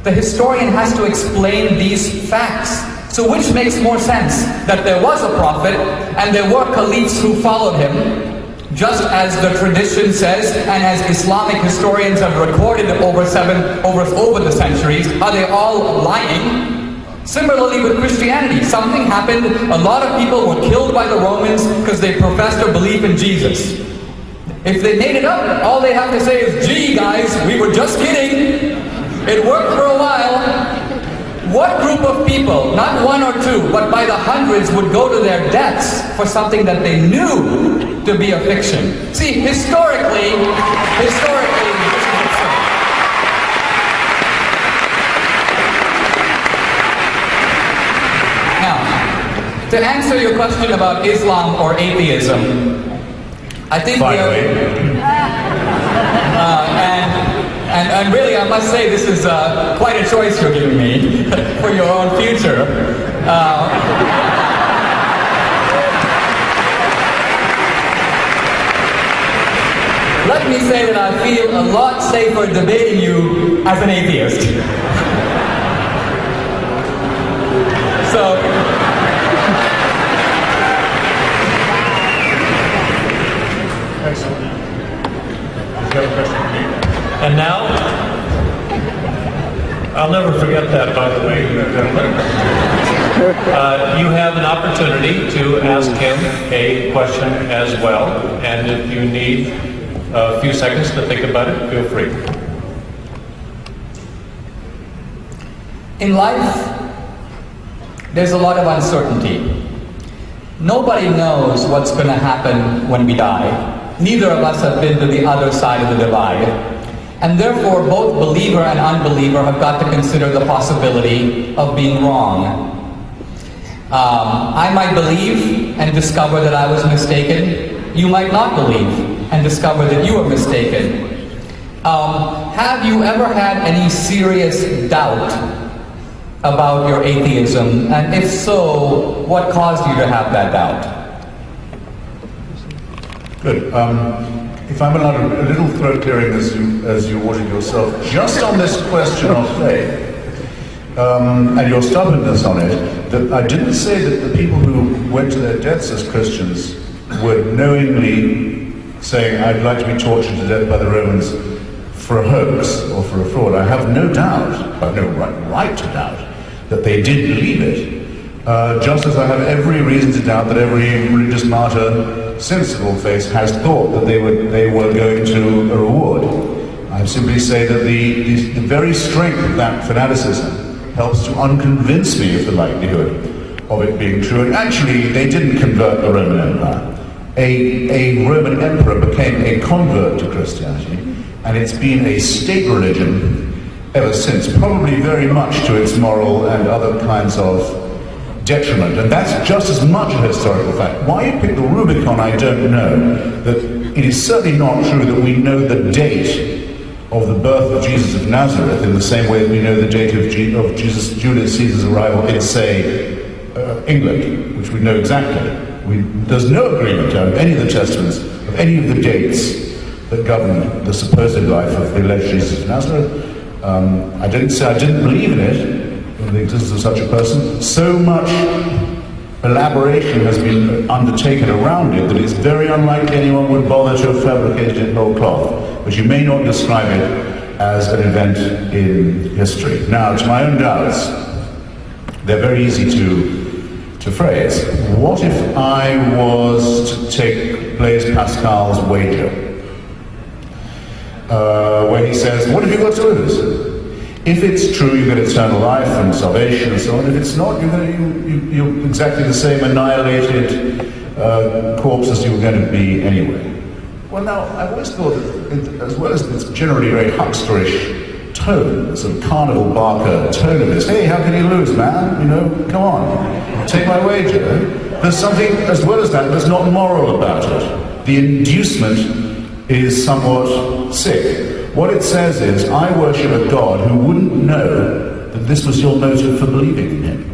The historian has to explain these facts. So which makes more sense? That there was a prophet, and there were caliphs who followed him, just as the tradition says, and as Islamic historians have recorded over the centuries. Are they all lying? Similarly with Christianity, something happened. A lot of people were killed by the Romans because they professed their belief in Jesus. If they made it up, all they have to say is, gee guys, we were just kidding. It worked for a while. What group of people, not one or two, but by the hundreds, would go to their deaths for something that they knew to be a fiction? See, historically, now, to answer your question about Islam or atheism, I think and really, I must say, this is quite a choice you're giving me for your own future. Let me say that I feel a lot safer debating you as an atheist. So, excellent. You have a question for me? And now, I'll never forget that, by the way, gentlemen. You have an opportunity to ask him a question as well, and if you need a few seconds to think about it, feel free. In life, there's a lot of uncertainty. Nobody knows what's going to happen when we die. Neither of us have been to the other side of the divide. And therefore, both believer and unbeliever have got to consider the possibility of being wrong. I might believe and discover that I was mistaken. You might not believe and discover that you were mistaken. Have you ever had any serious doubt about your atheism? And if so, what caused you to have that doubt? Good. If I'm allowed a little throat clearing as you water yourself, just on this question of faith and your stubbornness on it, that I didn't say that the people who went to their deaths as Christians were knowingly saying, I'd like to be tortured to death by the Romans for a hoax or for a fraud. I have no doubt, I have no right to doubt, that they did believe it, just as I have every reason to doubt that every religious martyr sensible faith has thought that they were going to a reward. I simply say that the very strength of that fanaticism helps to unconvince me of the likelihood of it being true. And actually, they didn't convert the Roman Empire. A Roman emperor became a convert to Christianity, and it's been a state religion ever since, probably very much to its moral and other kinds of detriment, and that's just as much a historical fact. Why you picked the Rubicon, I don't know. That it is certainly not true that we know the date of the birth of Jesus of Nazareth in the same way that we know the date of Julius Caesar's arrival in, say, England, which we know exactly. There's no agreement of any of the testaments of any of the dates that govern the supposed life of the alleged Jesus of Nazareth. I didn't say I didn't believe in it, the existence of such a person. So much elaboration has been undertaken around it that it's very unlikely anyone would bother to have fabricated it in whole cloth. But you may not describe it as an event in history. Now, to my own doubts, they're very easy to phrase. What if I was to take Blaise Pascal's wager, where he says, what have you got to lose? If it's true, you get eternal life and salvation and so on. If it's not, you're exactly the same annihilated corpse as you were going to be anyway. Well, now, I've always thought that, as well as this generally very hucksterish tone, sort of carnival barker tone of this, hey, how can you lose, man? You know, come on, take my wager. There's something, as well as that, that's not moral about it. The inducement is somewhat sick. What it says is, I worship a God who wouldn't know that this was your motive for believing in him.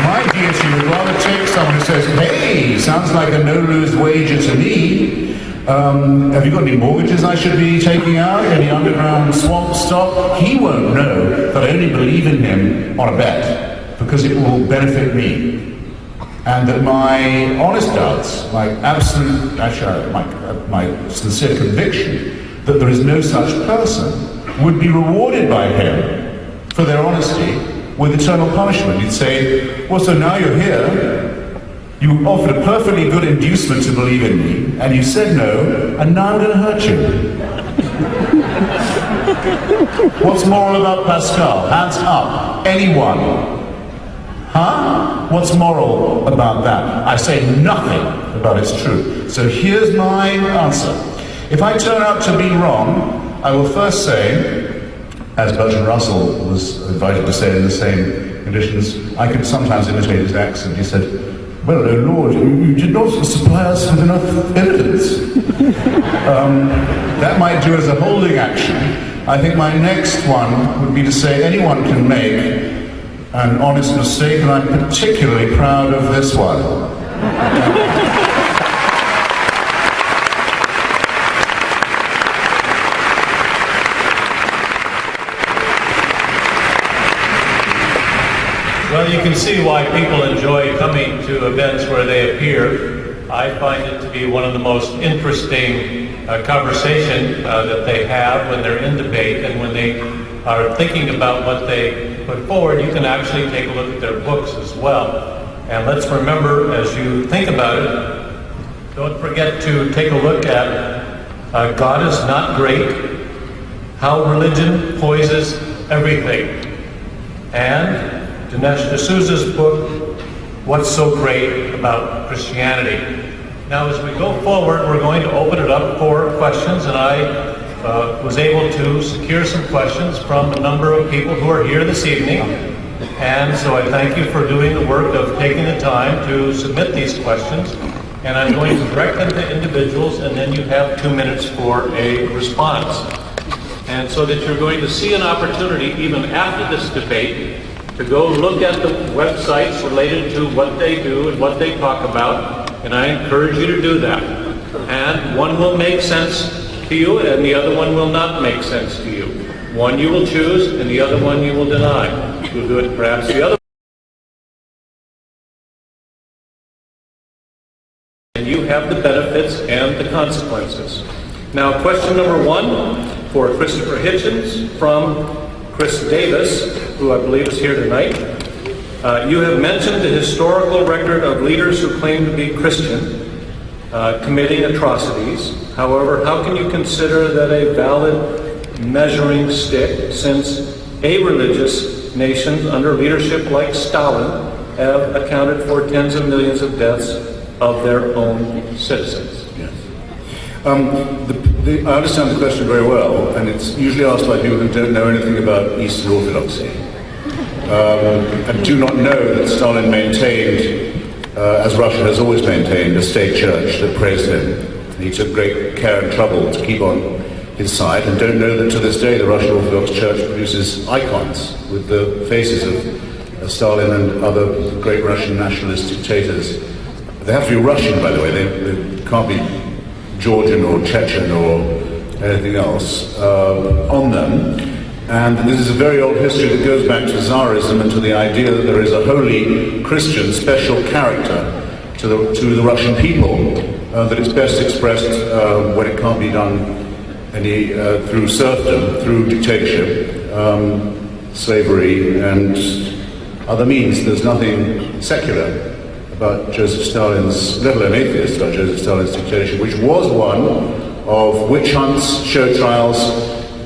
My deity would rather take someone who says, hey, sounds like a no-lose wager to me. Have you got any mortgages I should be taking out? Any underground swamp stock? He won't know that I only believe in him on a bet, because it will benefit me. And that my honest doubts, my absolute, actually my sincere conviction that there is no such person would be rewarded by him for their honesty with eternal punishment. He'd say, well, so now you're here, You offered a perfectly good inducement to believe in me, and you said no, and now I'm going to hurt you. What's moral about Pascal? Hands up. Anyone? Huh? What's moral about that? I say nothing about its truth. So here's my answer. If I turn out to be wrong, I will first say, as Bertrand Russell was invited to say in the same conditions, I could sometimes imitate his accent. He said, "Well, oh Lord, you did not supply us with enough evidence." That might do as a holding action. I think my next one would be to say anyone can make an honest mistake, and I'm particularly proud of this one. Well, you can see why people enjoy coming to events where they appear. I find it to be one of the most interesting conversation that they have when they're in debate, and when they are thinking about what they put forward. You can actually take a look at their books as well. And let's remember, as you think about it, don't forget to take a look at God is Not Great, How Religion Poisons Everything, and Dinesh D'Souza's book, What's So Great About Christianity. Now, as we go forward, we're going to open it up for questions, and I was able to secure some questions from a number of people who are here this evening. And so I thank you for doing the work of taking the time to submit these questions. And I'm going to direct them to individuals, and then you have 2 minutes for a response. And so that you're going to see an opportunity, even after this debate, to go look at the websites related to what they do and what they talk about. And I encourage you to do that. And one will make sense to you, and the other one will not make sense to you. One you will choose, and the other one you will deny. You'll do it perhaps the other. And you have the benefits and the consequences. Now, question number one for Christopher Hitchens from Chris Davis, who I believe is here tonight. You have mentioned the historical record of leaders who claim to be Christian committing atrocities. However, how can you consider that a valid measuring stick, since a religious nation under leadership like Stalin have accounted for tens of millions of deaths of their own citizens? Yes. I understand the question very well, and it's usually asked by people who don't know anything about Eastern Orthodoxy. And do not know that Stalin maintained, as Russia has always maintained, a state church that praised him. He took great care and trouble to keep on his side, and don't know that to this day the Russian Orthodox Church produces icons with the faces of Stalin and other great Russian nationalist dictators. They have to be Russian, by the way. They can't be Georgian or Chechen or anything else on them. And this is a very old history that goes back to Tsarism and to the idea that there is a holy Christian special character to the Russian people that is best expressed when it can't be done through serfdom, through dictatorship, slavery, and other means. There's nothing secular about Joseph Stalin's, let alone atheist, about Joseph Stalin's dictatorship, which was one of witch hunts, show trials,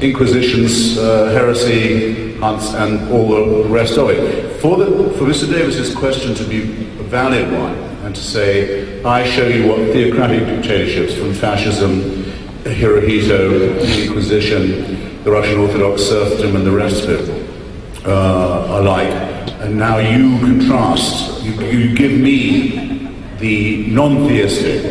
inquisitions, heresy hunts, and all the rest of it. For Mr. Davis's question to be a valid one, and to say, I show you what theocratic dictatorships, from fascism, Hirohito, the Inquisition, the Russian Orthodox serfdom, and the rest of it are like. And now you contrast, you give me the non-theistic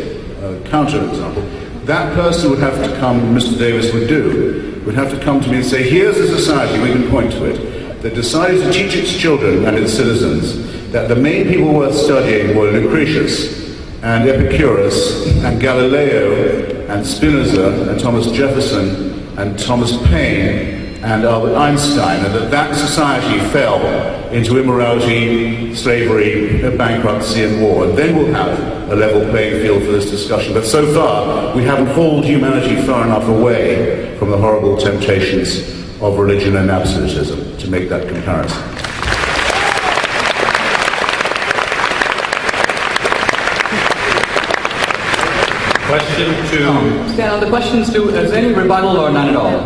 counterexample. That person would have to come, Mr. Davis would have to come to me and say, here's a society, we can point to it, that decided to teach its children and its citizens that the main people worth studying were Lucretius and Epicurus and Galileo and Spinoza and Thomas Jefferson and Thomas Paine and Albert Einstein, and that society fell into immorality, slavery, bankruptcy, and war. And then we'll have a level playing field for this discussion. But so far, we haven't hauled humanity far enough away from the horrible temptations of religion and absolutism to make that comparison. Question two. Stan, on the questions two, is there any rebuttal or none at all?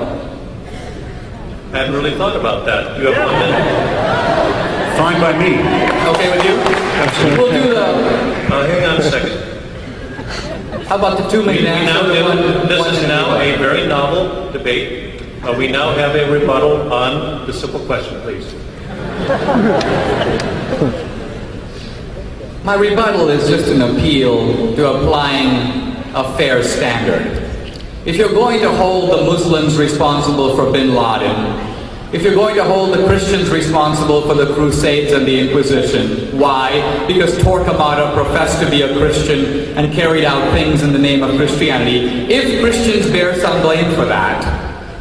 I hadn't really thought about that. You have 1 minute. Fine by me. Okay with you? Absolutely. We'll do the, Hang on a second. how about the 2 minute answer? This is now a very novel debate. We now have a rebuttal on the simple question, please. My rebuttal is just an appeal to applying a fair standard. If you're going to hold the Muslims responsible for bin Laden, if you're going to hold the Christians responsible for the Crusades and the Inquisition, why? Because Torquemada professed to be a Christian and carried out things in the name of Christianity. If Christians bear some blame for that,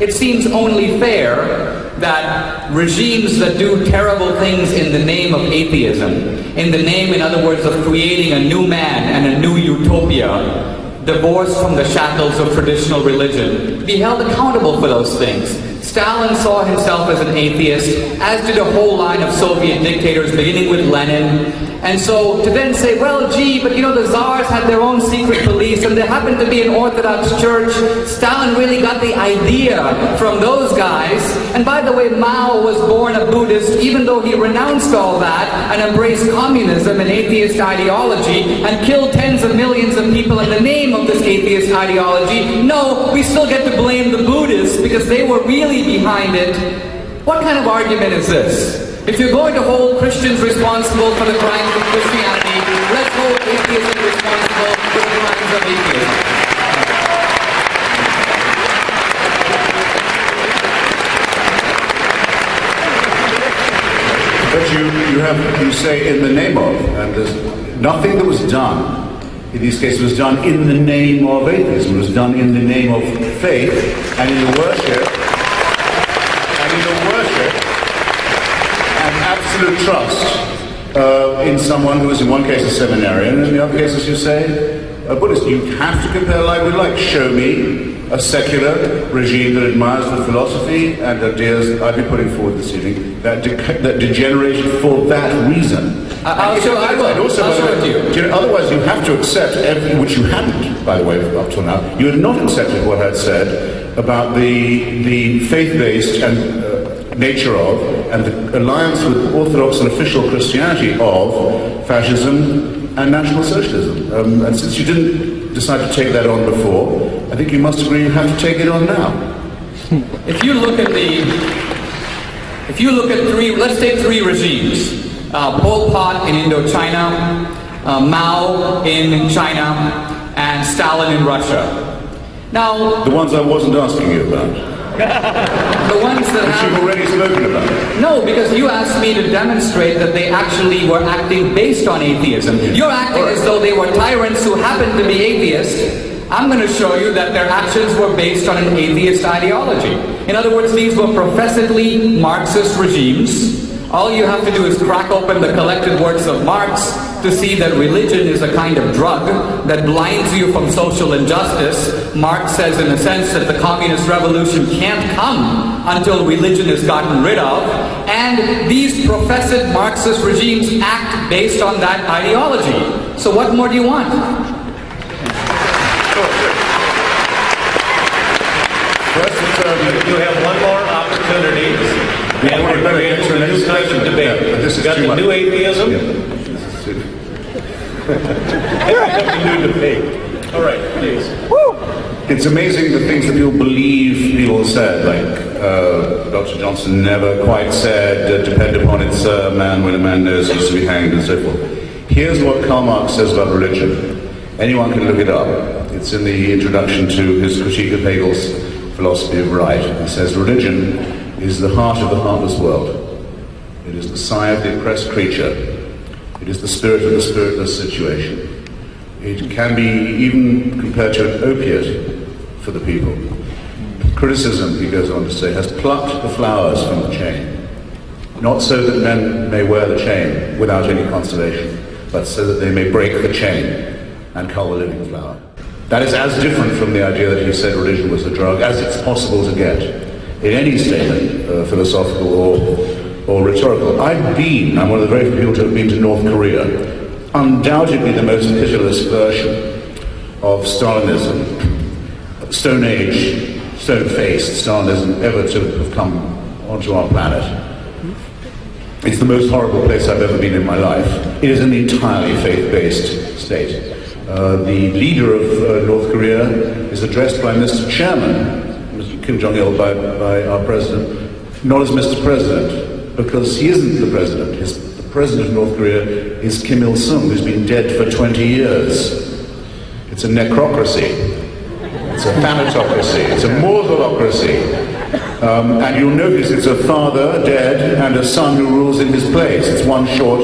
it seems only fair that regimes that do terrible things in the name of atheism, in the name, in other words, of creating a new man and a new utopia, divorced from the shackles of traditional religion, be held accountable for those things. Stalin saw himself as an atheist, as did a whole line of Soviet dictators, beginning with Lenin. And so to then say, well, gee, but you know, the czars had their own secret police and there happened to be an Orthodox church. Stalin really got the idea from those guys. And by the way, Mao was born a Buddhist, even though he renounced all that and embraced communism and atheist ideology and killed tens of millions of people in the name of this atheist ideology. No, we still get to blame the Buddhists because they were really behind it. What kind of argument is this? If you're going to hold Christians responsible for the crimes of Christianity, let's hold atheists responsible for the crimes of atheism. But you say in the name of, and there's nothing that was done in these cases was done in the name of atheism. It was done in the name of faith and in the worship and absolute trust in someone who is in one case a seminarian and in the other case, as you say, a Buddhist. You have to compare like with like. Show me a secular regime that admires the philosophy and ideas I've been putting forward this evening that degenerated for that reason. I'll show it to you. Otherwise, you have to accept everything, which you hadn't, by the way, up till now. You had not accepted what I'd said about the faith-based and nature of, and the alliance with Orthodox and official Christianity of fascism and National Socialism. And since you didn't decide to take that on before, I think you must agree you have to take it on now. If you look at three, let's take three regimes. Pol Pot in Indochina, Mao in China, and Stalin in Russia. Now, the ones I wasn't asking you about. The ones that you've already spoken about. No, because you asked me to demonstrate that they actually were acting based on atheism. You're acting as though they were tyrants who happened to be atheists. I'm going to show you that their actions were based on an atheist ideology. In other words, these were professedly Marxist regimes. All you have to do is crack open the collected works of Marx to see that religion is a kind of drug that blinds you from social injustice. Marx says, in a sense, that the communist revolution can't come until religion is gotten rid of. And these professed Marxist regimes act based on that ideology. So what more do you want? You have one more opportunity. And we're going to get into a new kind of debate. We've got the new atheism. New debate. All right, please. It's amazing the things that people believe people said, like Dr. Johnson never quite said, depend upon it, sir, man when a man knows he's to be hanged, and so forth. Here's what Karl Marx says about religion. Anyone can look it up. It's in the introduction to his critique of Hegel's philosophy of right. He says, religion is the heart of the heartless world. It is the sigh of the oppressed creature. It is the spirit of the spiritless situation. It can be even compared to an opiate for the people. Criticism, he goes on to say, has plucked the flowers from the chain, not so that men may wear the chain without any consolation, but so that they may break the chain and cull the living flower. That is as different from the idea that he said religion was a drug as it's possible to get in any statement, philosophical or rhetorical. I'm one of the very few people to have been to North Korea. Undoubtedly the most pitiless version of Stalinism, Stone Age, stone-faced Stalinism ever to have come onto our planet. It's the most horrible place I've ever been in my life. It is an entirely faith-based state. The leader of North Korea is addressed by Mr. Chairman, Mr. Kim Jong-il, by our president, not as Mr. President, because he isn't the president. The president of North Korea is Kim Il-sung, who's been dead for 20 years. It's a necrocracy. It's a thanatocracy. It's a mortalocracy. And you'll notice it's a father dead and a son who rules in his place. It's one short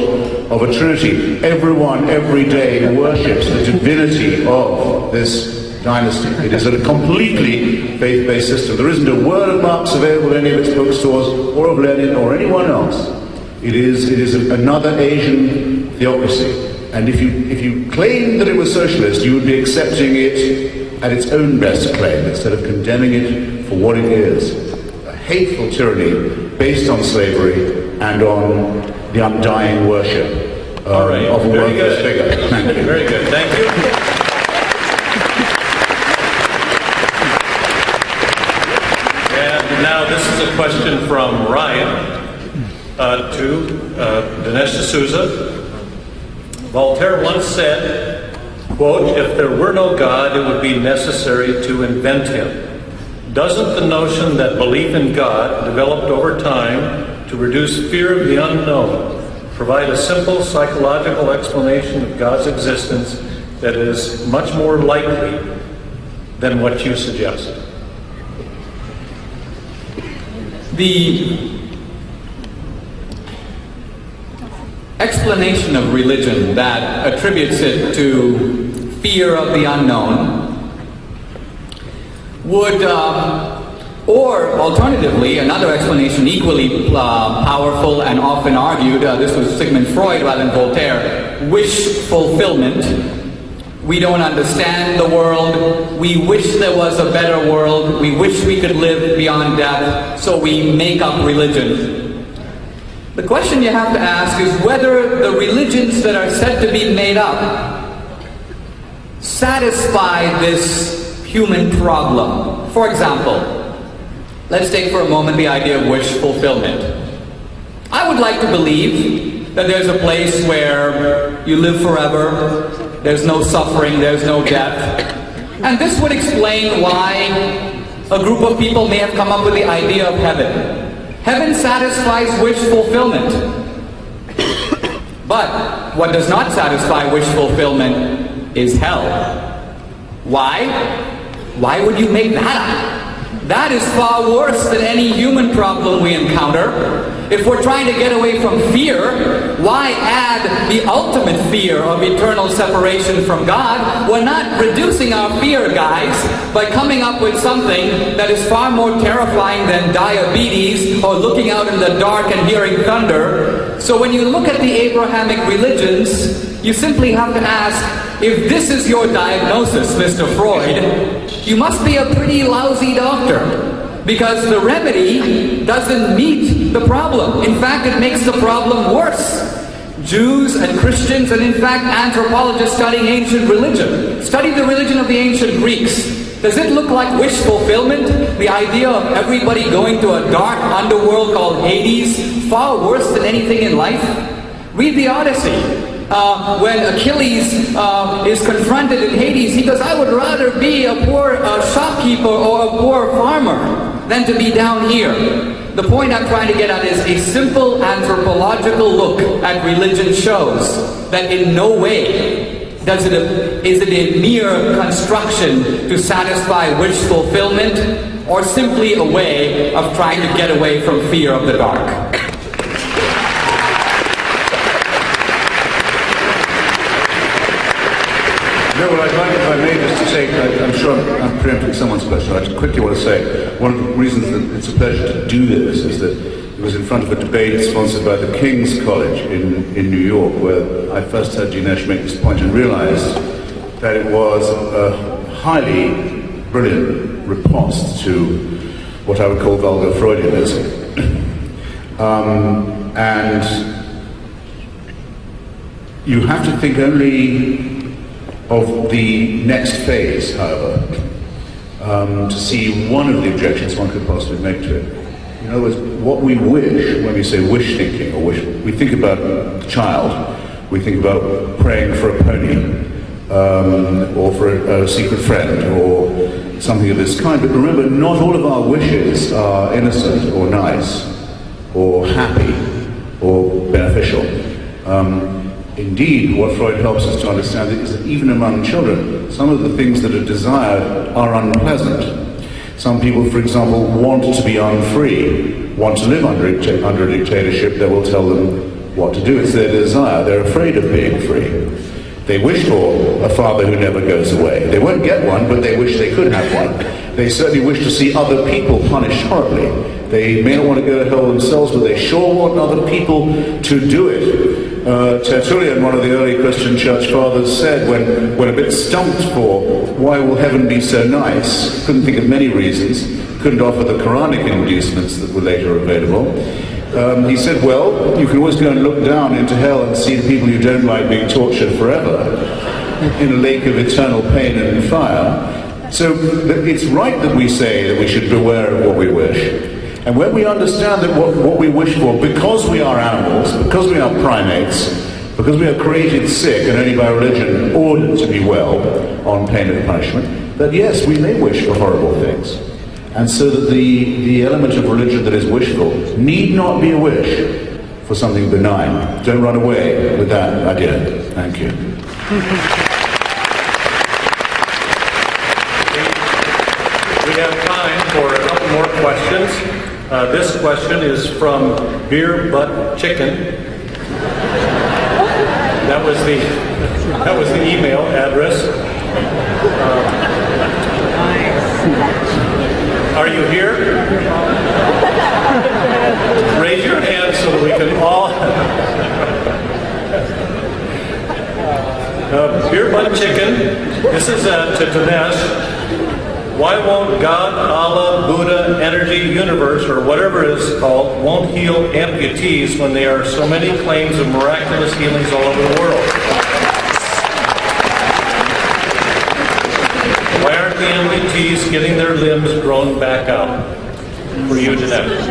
of a trinity. Everyone, every day, worships the divinity of this dynasty. It is a completely faith-based system. There isn't a word of Marx available in any of its bookstores, or of Lenin, or anyone else. It is another Asian theocracy. And if you claim that it was socialist, you would be accepting it at its own best claim, instead of condemning it for what it is. A hateful tyranny based on slavery and on the undying worship of a worthless figure. Thank you. Very good. Thank you. And now this is a question from Ryan to Dinesh D'Souza. Voltaire once said, quote, "If there were no God, it would be necessary to invent him." Doesn't the notion that belief in God developed over time to reduce fear of the unknown provide a simple psychological explanation of God's existence that is much more likely than what you suggest? The explanation of religion that attributes it to fear of the unknown would, or alternatively, another explanation equally powerful and often argued, this was Sigmund Freud rather than Voltaire, wish fulfillment. We don't understand the world, we wish there was a better world, we wish we could live beyond death, so we make up religion. The question you have to ask is whether the religions that are said to be made up satisfy this human problem. For example, let's take for a moment the idea of wish fulfillment. I would like to believe that there's a place where you live forever, there's no suffering, there's no death. And this would explain why a group of people may have come up with the idea of heaven. Heaven satisfies wish fulfillment. But what does not satisfy wish fulfillment is hell. Why? Why would you make that up? That is far worse than any human problem we encounter. If we're trying to get away from fear, why add the ultimate fear of eternal separation from God? We're not reducing our fear, guys, by coming up with something that is far more terrifying than diabetes or looking out in the dark and hearing thunder. So when you look at the Abrahamic religions, you simply have to ask, if this is your diagnosis, Mr. Freud, you must be a pretty lousy doctor. Because the remedy doesn't meet the problem. In fact, it makes the problem worse. Jews and Christians, and in fact anthropologists studying ancient religion, study the religion of the ancient Greeks. Does it look like wish fulfillment? The idea of everybody going to a dark underworld called Hades, far worse than anything in life? Read the Odyssey. When Achilles is confronted in Hades, he goes, I would rather be a poor shopkeeper or a poor farmer than to be down here. The point I'm trying to get at is a simple anthropological look at religion shows that in no way is it a mere construction to satisfy wish fulfillment, or simply a way of trying to get away from fear of the dark. No, well, I'd like, if I may, just to say, I'm sure I'm preempting someone's question. I just quickly want to say, one of the reasons that it's a pleasure to do this is that it was in front of a debate sponsored by the King's College in New York, where I first heard Dinesh make this point and realized that it was a highly brilliant riposte to what I would call vulgar Freudianism. And you have to think only of the next phase, however, to see one of the objections one could possibly make to it. In other words, what we wish, when we say wish thinking, or wish, we think about a child, we think about praying for a pony, or for a secret friend, or something of this kind. But remember, not all of our wishes are innocent, or nice, or happy, or beneficial. Indeed, what Freud helps us to understand is that even among children, some of the things that are desired are unpleasant. Some people, for example, want to be unfree, want to live under a dictatorship that will tell them what to do. It's their desire. They're afraid of being free. They wish for a father who never goes away. They won't get one, but they wish they could have one. They certainly wish to see other people punished horribly. They may not want to go to hell themselves, but they sure want other people to do it. Tertullian, one of the early Christian church fathers, said when a bit stumped for why will heaven be so nice, couldn't think of many reasons, couldn't offer the Quranic inducements that were later available. He said, well, you can always go and look down into hell and see the people you don't like being tortured forever in a lake of eternal pain and fire. So it's right that we say that we should beware of what we wish. And when we understand that what we wish for, because we are animals, because we are primates, because we are created sick and only by religion ordered to be well on pain of punishment, that yes, we may wish for horrible things. And so that the element of religion that is wishful need not be a wish for something benign. Don't run away with that idea. Thank you. We have time for a couple more questions. This question is from Beer Butt Chicken. That was the email address. Are you here? Raise your hand so that we can all... Beer Butt Chicken, this is to Dinesh. Why won't God, Allah, Buddha, Energy, Universe, or whatever it is called, won't heal amputees when there are so many claims of miraculous healings all over the world? Why aren't the amputees getting their limbs grown back out? For you, Dinesh.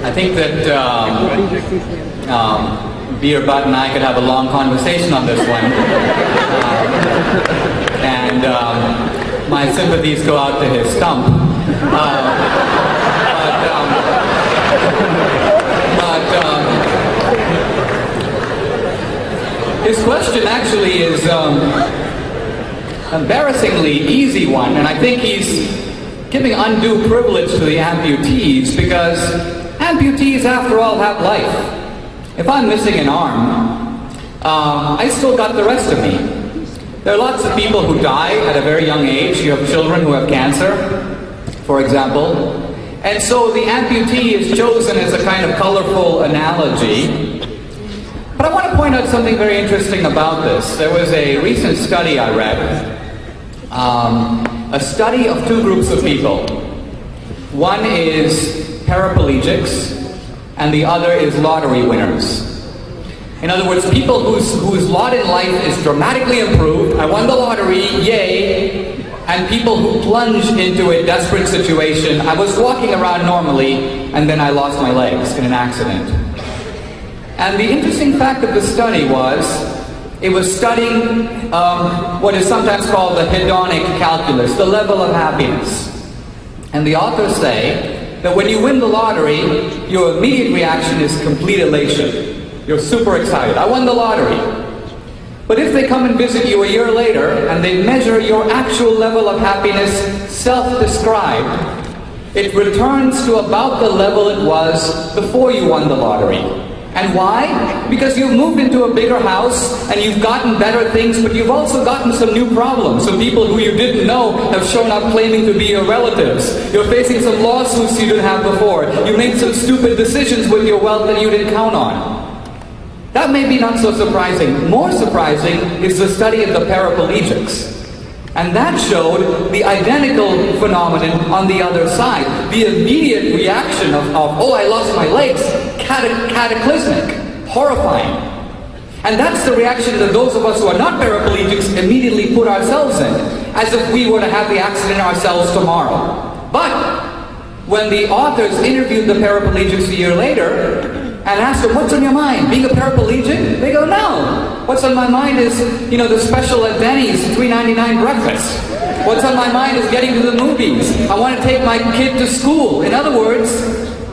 I think that Beer Butt and I could have a long conversation on this one. And my sympathies go out to his stump. His question actually is embarrassingly easy one, and I think he's giving undue privilege to the amputees, because amputees, after all, have life. If I'm missing an arm, I still got the rest of me. There are lots of people who die at a very young age. You have children who have cancer, for example. And so the amputee is chosen as a kind of colorful analogy. But I want to point out something very interesting about this. There was a recent study I read, a study of two groups of people. One is paraplegics, and the other is lottery winners. In other words, people whose lot in life is dramatically improved. I won the lottery, yay! And people who plunged into a desperate situation. I was walking around normally, and then I lost my legs in an accident. And the interesting fact of the study was, it was studying what is sometimes called the hedonic calculus, the level of happiness. And the authors say that when you win the lottery, your immediate reaction is complete elation. You're super excited. I won the lottery. But if they come and visit you a year later and they measure your actual level of happiness self-described, it returns to about the level it was before you won the lottery. And why? Because you've moved into a bigger house and you've gotten better things, but you've also gotten some new problems. Some people who you didn't know have shown up claiming to be your relatives. You're facing some lawsuits you didn't have before. You made some stupid decisions with your wealth that you didn't count on. That may be not so surprising. More surprising is the study of the paraplegics. And that showed the identical phenomenon on the other side. The immediate reaction of oh, I lost my legs, cataclysmic, horrifying. And that's the reaction that those of us who are not paraplegics immediately put ourselves in, as if we were to have the accident ourselves tomorrow. But when the authors interviewed the paraplegics a year later and asked them, what's on your mind? Being a paraplegic? They go, no. What's on my mind is, the special at Denny's $3.99 breakfast. What's on my mind is getting to the movies. I want to take my kid to school. In other words,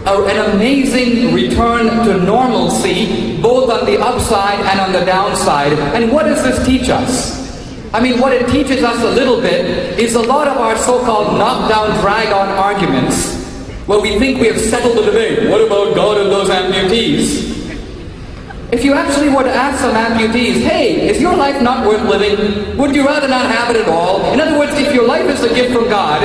an amazing return to normalcy, both on the upside and on the downside. And what does this teach us? I mean, what it teaches us a little bit is a lot of our so-called knockdown, drag-on arguments, where we think we have settled the debate. What about God and those amputees? If you actually were to ask some amputees, hey, is your life not worth living? Would you rather not have it at all? In other words, if your life is a gift from God,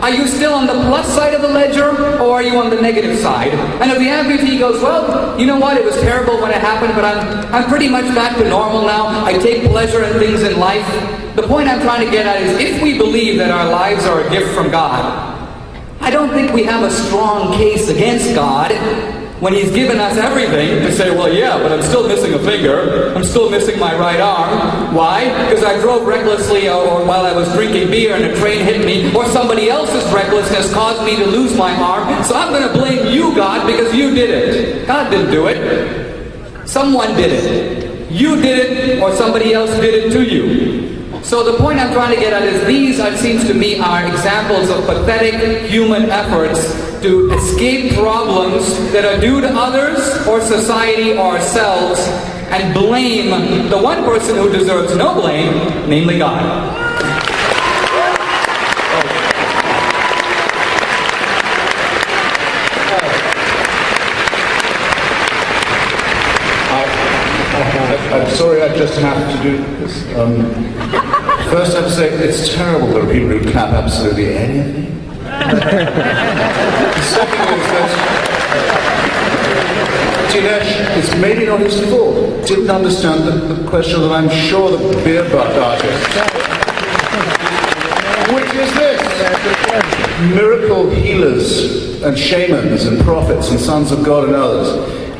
are you still on the plus side of the ledger, or are you on the negative side? And if the amputee goes, well, you know what, it was terrible when it happened, but I'm pretty much back to normal now. I take pleasure in things in life. The point I'm trying to get at is, if we believe that our lives are a gift from God, I don't think we have a strong case against God when He's given us everything to say, well, yeah, but I'm still missing a finger. I'm still missing my right arm. Why? Because I drove recklessly or while I was drinking beer and a train hit me, or somebody else's recklessness caused me to lose my arm. So I'm going to blame you, God, because you did it. God didn't do it. Someone did it. You did it, or somebody else did it to you. So the point I'm trying to get at is these, it seems to me, are examples of pathetic human efforts to escape problems that are due to others or society or ourselves, and blame the one person who deserves no blame, namely God. I'm sorry, I just have to do this. First, I have to say it's terrible there are people who clap absolutely anything. Second is that Dinesh, it's maybe not his fault. Didn't understand the question that I'm sure the beer butt artist. Which is this: miracle healers and shamans and prophets and sons of God and others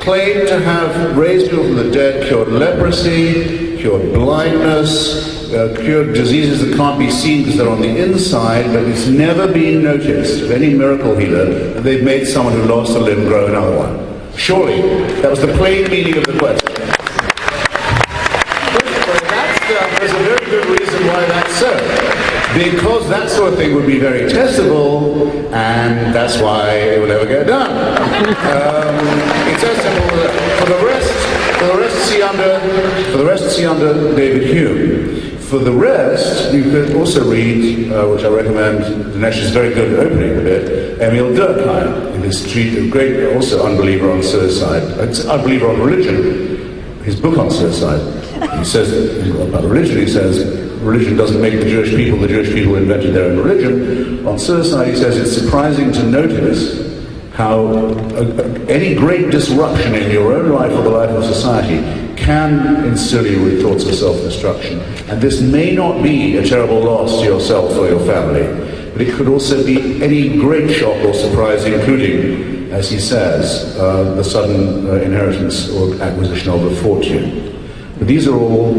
claim to have raised people from the dead, cured leprosy, cured blindness, cured diseases that can't be seen because they're on the inside, but it's never been noticed of any miracle healer that they've made someone who lost a limb grow another one. Surely, that was the plain meaning of the question. There's a very good reason why that's so. Because that sort of thing would be very testable, and that's why it would never get done. It's as simple as for the rest, see under David Hume. For the rest, you could also read, which I recommend. Dinesh is very good at opening the bit. Emil Durkheim in his treatise, great, also unbeliever on suicide, unbeliever on religion. His book on suicide. He says about religion. He says, religion doesn't make the Jewish people invented their own religion. On suicide, he says, it's surprising to notice how any great disruption in your own life or the life of society can instill you with thoughts of self-destruction. And this may not be a terrible loss to yourself or your family, but it could also be any great shock or surprise, including, as he says, the sudden inheritance or acquisition of a fortune. But these are all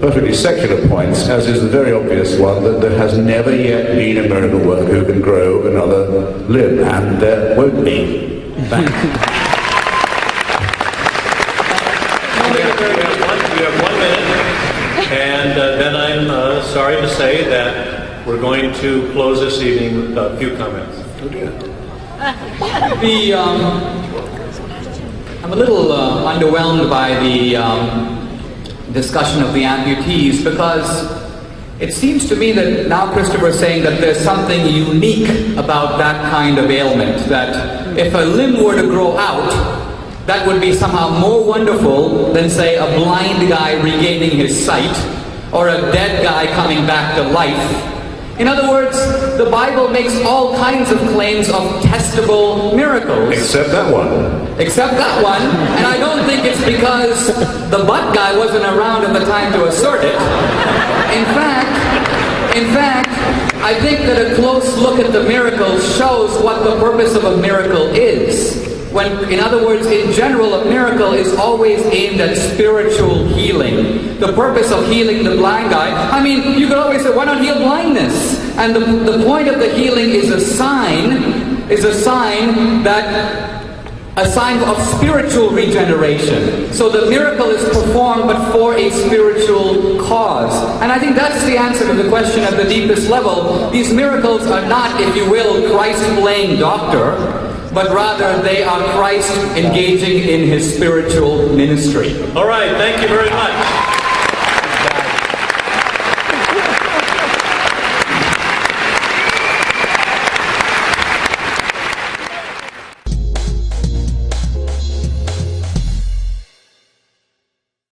perfectly secular points, as is the very obvious one that there has never yet been a miracle worker who can grow another limb, and there won't be. Thank you. We have 1 minute, and then I'm sorry to say that we're going to close this evening with a few comments. Oh dear. I'm a little underwhelmed by the discussion of the amputees, because it seems to me that now Christopher is saying that there's something unique about that kind of ailment, that if a limb were to grow out, that would be somehow more wonderful than, say, a blind guy regaining his sight, or a dead guy coming back to life. In other words, the Bible makes all kinds of claims of testable miracles. Except that one. Except that one, and I don't think it's because the butt guy wasn't around at the time to assert it. In In fact, I think that a close look at the miracle shows what the purpose of a miracle is. When, in other words, in general, a miracle is always aimed at spiritual healing. The purpose of healing the blind guy, I mean, you could always say, why not heal blindness? And the point of the healing is a sign of spiritual regeneration. So the miracle is performed but for a spiritual cause. And I think that's the answer to the question at the deepest level. These miracles are not, if you will, Christ playing doctor, but rather they are Christ engaging in his spiritual ministry. All right, thank you very much.